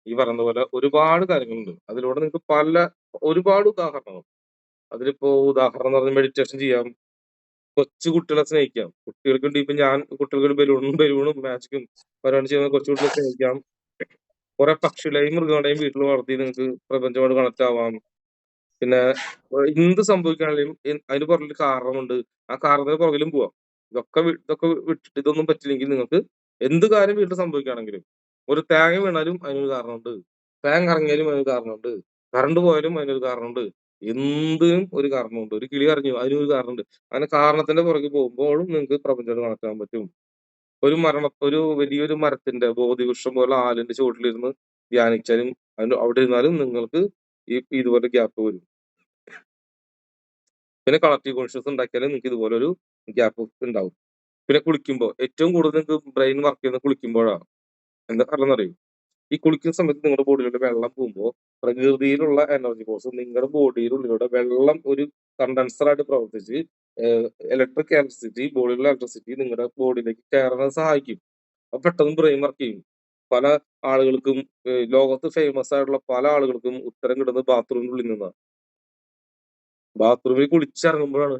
ഈ പറയുന്ന പോലെ ഒരുപാട് കാര്യങ്ങളുണ്ട്. അതിലൂടെ നിങ്ങൾക്ക് ഒരുപാട് ഉദാഹരണങ്ങൾ. അതിലിപ്പോ ഉദാഹരണം എന്ന് പറഞ്ഞാൽ മെഡിറ്റേഷൻ ചെയ്യാം. കൊച്ചു കുട്ടികളെ സ്നേഹിക്കാം. കുട്ടികൾക്ക് വേണ്ടി ഇപ്പൊ ഞാൻ കുട്ടികൾക്ക് ബലൂണും മാജിക്കും ഓരോന്ന് ചെയ്യുന്ന കൊച്ചു കുട്ടികളെ സ്നേഹിക്കാം. കുറെ പക്ഷികളെയും മൃഗങ്ങളെയും വീട്ടിൽ വളർത്തി നിങ്ങൾക്ക് പ്രപഞ്ചമായിട്ട് കണക്ട് ആവാം. പിന്നെ എന്ത് സംഭവിക്കുകയാണെങ്കിലും അതിന് പുറകിൽ കാരണമുണ്ട്. ആ കാരണത്തിന് പുറകിലും പോവാം. ഇതൊക്കെ വിട്ടിട്ട് ഇതൊന്നും പറ്റില്ലെങ്കിൽ നിങ്ങൾക്ക് എന്ത് കാര്യം വീട്ടിൽ സംഭവിക്കുകയാണെങ്കിലും ഒരു തേങ്ങ വീണാലും അതിനൊരു കാരണമുണ്ട്. ഫാൻ കറങ്ങിയാലും അതിനൊരു കാരണമുണ്ട്. കറണ്ട് പോയാലും അതിനൊരു കാരണമുണ്ട്. എന്തിനും ഒരു കാരണമുണ്ട്. ഒരു കിളി കരഞ്ഞു അതിനൊരു കാരണമുണ്ട്. അങ്ങനെ കാരണത്തിന്റെ പുറകെ പോകുമ്പോഴും നിങ്ങൾക്ക് പ്രപഞ്ചമായിട്ട് കണക്ട് ആവാൻ പറ്റും. ഒരു വലിയൊരു മരത്തിന്റെ ബോധിവൃക്ഷം പോലെ ആലിന്റെ ചുവട്ടിലിരുന്ന് ധ്യാനിച്ചാലും അവിടെ ഇരുന്നാലും നിങ്ങൾക്ക് ഇതുപോലെ ഗ്യാപ്പ് വരും. പിന്നെ കളക്റ്റീവ് കോൺഷ്യസ് ഉണ്ടാക്കിയാലും നിങ്ങൾക്ക് ഇതുപോലെ ഒരു ഗ്യാപ്പ് ഉണ്ടാവും. പിന്നെ കുളിക്കുമ്പോൾ ഏറ്റവും കൂടുതൽ നിങ്ങൾക്ക് ബ്രെയിൻ വർക്ക് ചെയ്യുന്നത് കുളിക്കുമ്പോഴാണ്. എന്താ കാരണം അറിയും? ഈ കുളിക്കുന്ന സമയത്ത് നിങ്ങളുടെ ബോഡിയിലൂടെ വെള്ളം പോകുമ്പോൾ പ്രകൃതിയിലുള്ള എനർജി ഫോഴ്സ് നിങ്ങളുടെ ബോഡിയിലുള്ളിലൂടെ വെള്ളം ഒരു കണ്ടൻസർ ആയിട്ട് പ്രവർത്തിച്ച് ഇലക്ട്രിക് ഇലക്ട്രിസിറ്റി ബോഡിയിലുള്ള ഇലക്ട്രിസിറ്റി നിങ്ങളുടെ ബോഡിയിലേക്ക് കയറാൻ സഹായിക്കും. അപ്പൊ പെട്ടെന്ന് ബ്രെയിൻ വർക്ക് ചെയ്യും. പല ആളുകൾക്കും ലോകത്ത് ഫേമസ് ആയിട്ടുള്ള പല ആളുകൾക്കും ഉത്തരം കിട്ടുന്നത് ബാത്റൂമിനുള്ളിൽ നിന്നാണ്. ബാത്റൂമിൽ കുളിച്ചിറങ്ങുമ്പോഴാണ്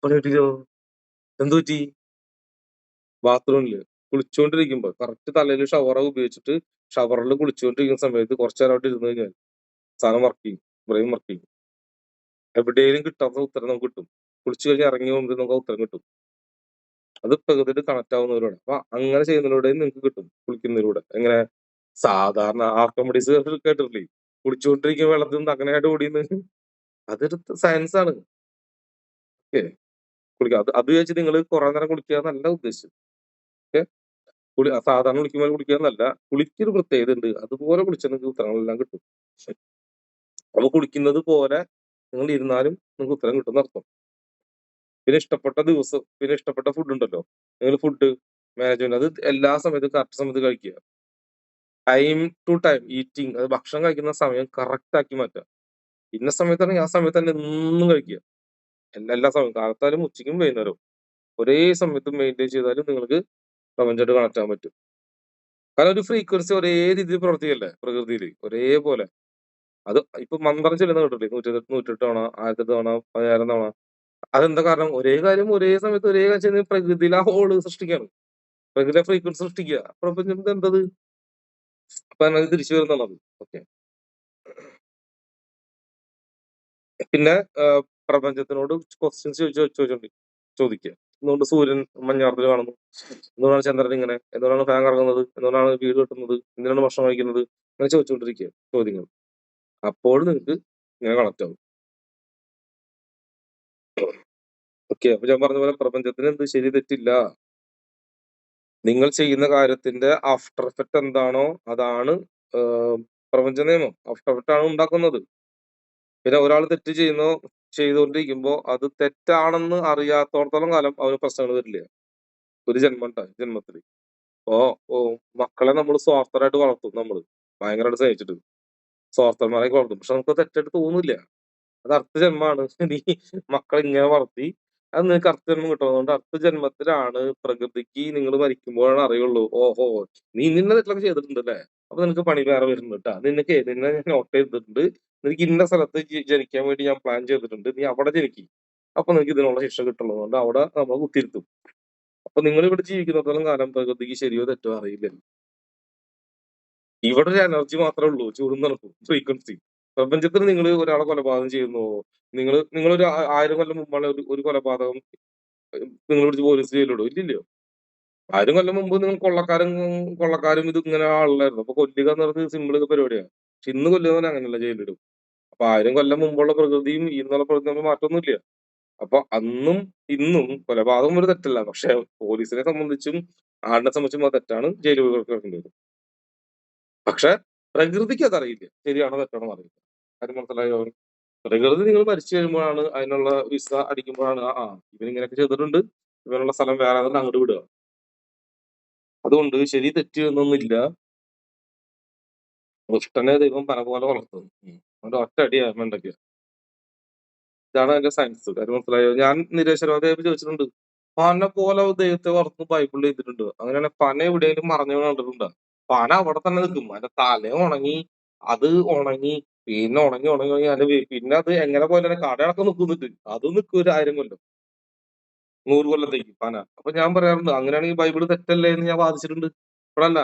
കിട്ടിയോ എന്തു പറ്റി ബാത്റൂമില് കുളിച്ചുകൊണ്ടിരിക്കുമ്പോ കറക്റ്റ് തലയിൽ ഷവർ ഉപയോഗിച്ചിട്ട് ഷവറിൽ കുളിച്ചുകൊണ്ടിരിക്കുന്ന സമയത്ത് കുറച്ചു നേരം അവിടെ ഇരുന്ന് കഴിഞ്ഞാൽ സാധനം വർക്ക് ചെയ്യും, ബ്രെയിൻ വർക്ക് ചെയ്യും. എവിടെയും കിട്ടാത്ത ഉത്തരം നമുക്ക് കിട്ടും. കുളിച്ചു കഴിഞ്ഞ് ഇറങ്ങി പോകുമ്പോൾ നമുക്ക് ഉത്തരം കിട്ടും. അത് പ്രകൃതിയിട്ട് കണക്ട് ആവുന്നവരോട്. അപ്പൊ അങ്ങനെ ചെയ്യുന്നതിലൂടെയും നിങ്ങൾക്ക് കിട്ടും കുളിക്കുന്നതിലൂടെ. എങ്ങനെ സാധാരണ ആർക്കമിഡീസ് കേട്ടിട്ടില്ലേ? കുളിച്ചുകൊണ്ടിരിക്കുന്ന വെള്ളത്തിൽ നിന്ന് അങ്ങനെയായിട്ട് ഓടിയെന്ന്. അതൊരു സയൻസ് ആണ്. ഓക്കെ, കുളിക്കുക അത് വെച്ച് നിങ്ങൾ കുറെ നേരം കുളിക്കുക എന്നല്ല ഉദ്ദേശിച്ചത്. ഓക്കെ, സാധാരണ കുളിക്കുമ്പോൾ കുളിക്കുക എന്നല്ല. കുളിക്കൊരു പ്രത്യേകത ഉണ്ട്. അതുപോലെ കുളിച്ചാൽ നിങ്ങൾക്ക് ഉത്തരങ്ങളെല്ലാം കിട്ടും. അപ്പൊ കുളിക്കുന്നത് പോലെ നിങ്ങൾ ഇരുന്നാലും നിങ്ങൾക്ക് ഉത്തരം കിട്ടുന്ന അർത്ഥം. പിന്നെ ഇഷ്ടപ്പെട്ട ഫുഡ് ഉണ്ടല്ലോ. നിങ്ങൾ ഫുഡ് മാനേജ്മെന്റ് അത് എല്ലാ സമയത്തും കറക്റ്റ് സമയത്ത് കഴിക്കുക. ടൈം ടു ടൈം ഈറ്റിംഗ്, അത് ഭക്ഷണം കഴിക്കുന്ന സമയം കറക്റ്റ് ആക്കി മാറ്റുക. ഇന്ന സമയത്താണെങ്കിൽ ആ സമയത്ത് തന്നെ എന്നും കഴിക്കുക. എല്ലാ സമയവും കാലത്താലും ഉച്ചയ്ക്കും വൈകുന്നേരവും ഒരേ സമയത്ത് മെയിൻറ്റെയിൻ ചെയ്താലും നിങ്ങൾക്ക് പ്രപഞ്ചമായിട്ട് കണക്ട് ആകാൻ പറ്റും. കാരണം ഒരു ഫ്രീക്വൻസി ഒരേ രീതിയിൽ പ്രവർത്തിക്കല്ലേ പ്രകൃതിയിൽ ഒരേപോലെ. അത് ഇപ്പൊ മന്ത്രം ചെല്ലുന്ന കേട്ടില്ലേ? 108 തവണ, 1008 തവണ, 10,000 തവണ. അതെന്താ കാരണം? ഒരേ കാര്യം ഒരേ സമയത്ത് ഒരേ കാര്യം ചെയ്യുന്നത് പ്രകൃതിയിൽ ആ ഹോള് സൃഷ്ടിക്കുകയാണ്. പ്രകൃതിയിലെ ഫ്രീക്വൻസി സൃഷ്ടിക്കുക. പ്രപഞ്ചം എന്തത്? അപ്പൊ അതിനകത്ത് തിരിച്ചു വരുന്നുള്ളത്. ഓക്കെ, പിന്നെ പ്രപഞ്ചത്തിനോട് ക്വസ്റ്റ്യൻസ് ചോദിക്കുക. എന്തുകൊണ്ട് സൂര്യൻ മഞ്ഞാർത്തിൽ കാണുന്നു? എന്തുകൊണ്ടാണ് ചന്ദ്രൻ ഇങ്ങനെ? എന്തുകൊണ്ടാണ് ഫാൻ കറങ്ങുന്നത്? എന്തുകൊണ്ടാണ് വീട് കെട്ടുന്നത്? എന്തിനാണ് ഭക്ഷണം കഴിക്കുന്നത്? അങ്ങനെ ചോദിച്ചുകൊണ്ടിരിക്കുക ചോദ്യങ്ങൾ. അപ്പോൾ നിങ്ങൾക്ക് ഇങ്ങനെ കണക്ട് ആവും. ഓക്കെ, അപ്പൊ ഞാൻ പറഞ്ഞ പോലെ പ്രപഞ്ചത്തിന് എന്ത് ശരി തെറ്റില്ല. നിങ്ങൾ ചെയ്യുന്ന കാര്യത്തിന്റെ ആഫ്റ്റർ എഫക്റ്റ് എന്താണോ അതാണ് പ്രപഞ്ച നിയമം. ആഫ്റ്റർ എഫക്റ്റ് ആണ് ഉണ്ടാക്കുന്നത്. പിന്നെ ഒരാൾ തെറ്റ് ചെയ്തുകൊണ്ടിരിക്കുമ്പോ അത് തെറ്റാണെന്ന് അറിയാത്തോടത്തോളം കാലം അവന് പ്രശ്നങ്ങൾ വരില്ല. ഒരു ജന്മത്തില് ഓ ഓ മക്കളെ നമ്മൾ സ്വാർത്ഥരായിട്ട് വളർത്തും. നമ്മള് ഭയങ്കരമായിട്ട് സ്നേഹിച്ചിട്ട് സ്വാർത്ഥന്മാരായി വളർത്തും. പക്ഷെ നമുക്ക് തെറ്റായിട്ട് തോന്നില്ല. അത് അടുത്ത ജന്മമാണ്. നീ മക്കളെ ഇങ്ങനെ വളർത്തി അത് നിനക്ക് അടുത്ത ജന്മം കിട്ടും. അതുകൊണ്ട് അടുത്ത ജന്മത്തിലാണ് പ്രകൃതിക്ക് നിങ്ങൾ മരിക്കുമ്പോഴാണ് അറിയുള്ളൂ. ഓഹോ, നീ നിന്നെ തെറ്റൊക്കെ ചെയ്തിട്ടുണ്ടല്ലേ? അപ്പൊ നിനക്ക് പണി വേറെ വരുന്നുണ്ട് കേട്ടാ. നിന്നെ ഞാൻ നോട്ട് ചെയ്തിട്ടുണ്ട്. നിനക്ക് ഇന്ന സ്ഥലത്ത് ജനിക്കാൻ വേണ്ടി ഞാൻ പ്ലാൻ ചെയ്തിട്ടുണ്ട്. നീ അവിടെ ജനിക്കും. അപ്പൊ നിനക്ക് ഇതിനുള്ള ശിക്ഷ കിട്ടുള്ളതുകൊണ്ട് അവിടെ നമ്മൾ കുത്തിയിരുത്തും. അപ്പൊ നിങ്ങൾ ഇവിടെ ജീവിക്കുന്നിടത്തോളം കാലം പ്രകൃതിക്ക് ശരിയോ തെറ്റോ അറിയില്ല. ഇവിടെ ഒരു എനർജി മാത്രമേ ഉള്ളൂ. ചൂടും നടക്കും ഫ്രീക്വൻസി. പ്രപഞ്ചത്തിൽ നിങ്ങൾ ഒരാളെ കൊലപാതകം ചെയ്യുന്നു. നിങ്ങളൊരു 1000 കൊല്ലം മുമ്പാണ് ഒരു കൊലപാതകം നിങ്ങൾ പിടിച്ച് പോലീസ് ജയിലിടും ഇല്ലല്ലോ. 1000 കൊല്ലം മുമ്പ് നിങ്ങൾ കൊള്ളക്കാരും ഇത് ഇങ്ങനെ ആളില്ലായിരുന്നു. അപ്പൊ കൊല്ലുക എന്ന് പറഞ്ഞത് സിമ്പിൾ പരിപാടിയാണ്. പക്ഷെ ഇന്ന് കൊല്ലുന്നവൻ അങ്ങനെയല്ല, ജയിലിടും. അപ്പൊ 1000 കൊല്ലം മുമ്പുള്ള പ്രകൃതിയും ഇന്നുള്ള പ്രകൃതി തമ്മിൽ മാറ്റമൊന്നുമില്ല. അപ്പൊ അന്നും ഇന്നും കൊലപാതകം ഒരു തെറ്റല്ല. പക്ഷെ പോലീസിനെ സംബന്ധിച്ചും ആളിനെ സംബന്ധിച്ചും അത് തെറ്റാണ്, ജയിലുകൾ കിടക്കേണ്ടത്. പക്ഷെ പ്രകൃതിക്ക് അതറിയില്ല, ശരിയാണോ തെറ്റാണോ അറിയില്ല. കാര്യം മനസ്സിലായോ? പ്രകൃതി നിങ്ങൾ മരിച്ചു കഴിയുമ്പോഴാണ് അതിനുള്ള വിസ അടിക്കുമ്പോഴാണ് ഇവൻ ഇങ്ങനെയൊക്കെ ചെയ്തിട്ടുണ്ട്, ഇവനുള്ള സ്ഥലം വേറെ അങ്ങോട്ട് വിടുക. അതുകൊണ്ട് ശരി തെറ്റ് എന്നൊന്നുമില്ല. ദുഷ്ടനെ ദൈവം പന പോലെ വളർത്തുന്നു. അവന്റെ ഒറ്റ അടിയാ വേണ്ടയ്ക്ക്. ഇതാണ് അതിന്റെ സയൻസ്. കാര്യം മനസ്സിലായോ? ഞാൻ നിരീശ്വരവാദിയായപ്പോ ചോദിച്ചിട്ടുണ്ട്, പന പോലെ ദൈവത്തെ വളർത്തുന്നു ബൈബിളിൽ എഴുതിയിട്ടുണ്ട്. അങ്ങനെയാണെങ്കിൽ പന എവിടെയെങ്കിലും മറഞ്ഞു കണ്ടിട്ടുണ്ടോ? പന അവിടെ തന്നെ നിൽക്കും. അതിന്റെ തല ഉണങ്ങി, അത് ഉണങ്ങി, പിന്നെ ഉണങ്ങി ഉണങ്ങി ഉണങ്ങി പിന്നെ അത് എങ്ങനെ പോലെ കടയടക്കം നിൽക്കുന്നിട്ട് അത് നിൽക്കും 1000 കൊല്ലം, 100 കൊല്ലത്തേക്ക് പന. അപ്പൊ ഞാൻ പറയാറുണ്ട്, അങ്ങനെയാണെങ്കിൽ ബൈബിള് തെറ്റല്ലേ എന്ന് ഞാൻ വാദിച്ചിട്ടുണ്ട്. ഇപ്പോഴല്ല,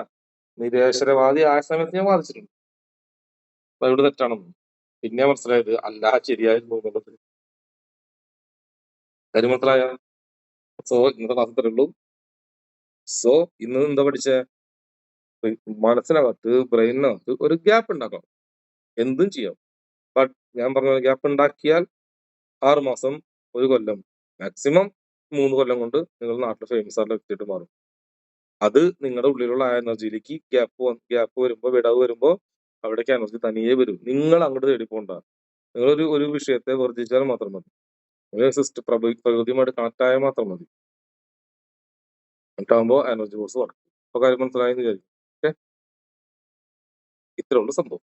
നിരീശ്വരവാദി ആയ സമയത്ത് ഞാൻ വാദിച്ചിട്ടുണ്ട് ബൈബിള് തെറ്റാണെന്ന്. പിന്നെ മനസ്സിലായത് അല്ല, ശരിയായിരുന്നു എന്നുള്ളത്. കാര്യം മനസ്സിലായോ? സോ ഇന്നത്തെ ക്ലാസ് ഇത്രേ ഉള്ളൂ. സോ ഇന്ന് എന്താ പഠിച്ചേ? മനസ്സിനകത്ത് ബ്രെയിനിനകത്ത് ഒരു ഗ്യാപ്പ് ഉണ്ടാക്കണം. എന്തും ചെയ്യാം. ബട്ട് ഞാൻ പറഞ്ഞ ഗ്യാപ്പ് ഉണ്ടാക്കിയാൽ 6 മാസം, 1 കൊല്ലം, മാക്സിമം 3 കൊല്ലം കൊണ്ട് നിങ്ങൾ നാട്ടിൽ ഫേമസ് ആയിട്ട് എത്തിയിട്ട് മാറും. അത് നിങ്ങളുടെ ഉള്ളിലുള്ള ആ എനർജിയിലേക്ക് ഗ്യാപ്പ് വരുമ്പോ, വിടവ് വരുമ്പോ അവിടേക്ക് എനർജി തനിയെ വരും. നിങ്ങൾ അങ്ങോട്ട് തേടി പോകണ്ട. നിങ്ങളൊരു ഒരു വിഷയത്തെ വർദ്ധിച്ചാൽ മാത്രം മതി. പ്രകൃതിയുമായിട്ട് കണക്ട് ആയാൽ മാത്രം മതി. എന്നിട്ടാകുമ്പോ എനർജി ഫോഴ്സ് വർക്കും. ഇപ്പൊ കാര്യം മനസ്സിലായെന്ന് വിചാരിക്കും. ഓക്കെ, ഇത്രേ ഉള്ളൂ സംഭവം.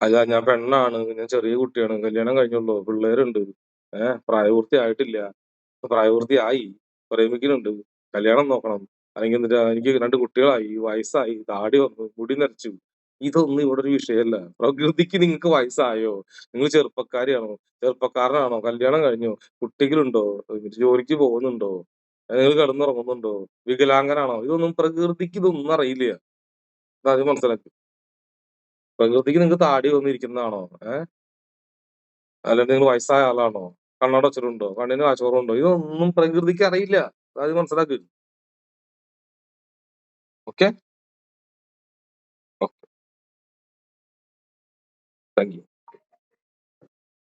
അല്ല, ഞാൻ പെണ്ണാണ്, ഞാൻ ചെറിയ കുട്ടിയാണ്, കല്യാണം കഴിഞ്ഞുള്ളൂ, പിള്ളേരുണ്ട്, പ്രായപൂർത്തി ആയിട്ടില്ല, പ്രായപൂർത്തിയായി, പ്രേമിക്കുന്നുണ്ട്, കല്യാണം നോക്കണം, അല്ലെങ്കിൽ എന്നിട്ട് എനിക്ക് 2 കുട്ടികളായി, വയസ്സായി, താടി വന്നു, മുടി നരച്ചു. ഇതൊന്നും ഇവിടെ ഒരു വിഷയമല്ല. പ്രകൃതിക്ക് നിങ്ങൾക്ക് വയസ്സായോ? നിങ്ങൾ ചെറുപ്പക്കാരിയാണോ? ചെറുപ്പക്കാരനാണോ? കല്യാണം കഴിഞ്ഞോ? കുട്ടികളുണ്ടോ? ജോലിക്ക് പോകുന്നുണ്ടോ? നിങ്ങൾ കിടന്നുറങ്ങുന്നുണ്ടോ? വികലാംഗനാണോ? ഇതൊന്നും പ്രകൃതിക്ക് ഇതൊന്നും അറിയില്ല. അത് മനസ്സിലാക്കി. പ്രകൃതിക്ക് നിങ്ങൾക്ക് താടി വന്നിരിക്കുന്നതാണോ? അല്ലെങ്കിൽ നിങ്ങൾ വയസ്സായ ആളാണോ? കണ്ണട വെച്ചിട്ടുണ്ടോ? കണ്ണിന് കാഴ്ചക്കുറവുണ്ടോ? ഇതൊന്നും പ്രകൃതിക്ക് അറിയില്ല. അത് മനസ്സിലാക്ക്. Okay, okay, thank you.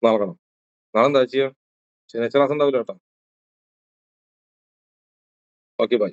നാളെ കാണാം. നാളെ എന്താ ചെയ്യാ? ശനിയാഴ്ച ക്ലാസ് ഉണ്ടാവില്ല കേട്ടോ. Okay, by.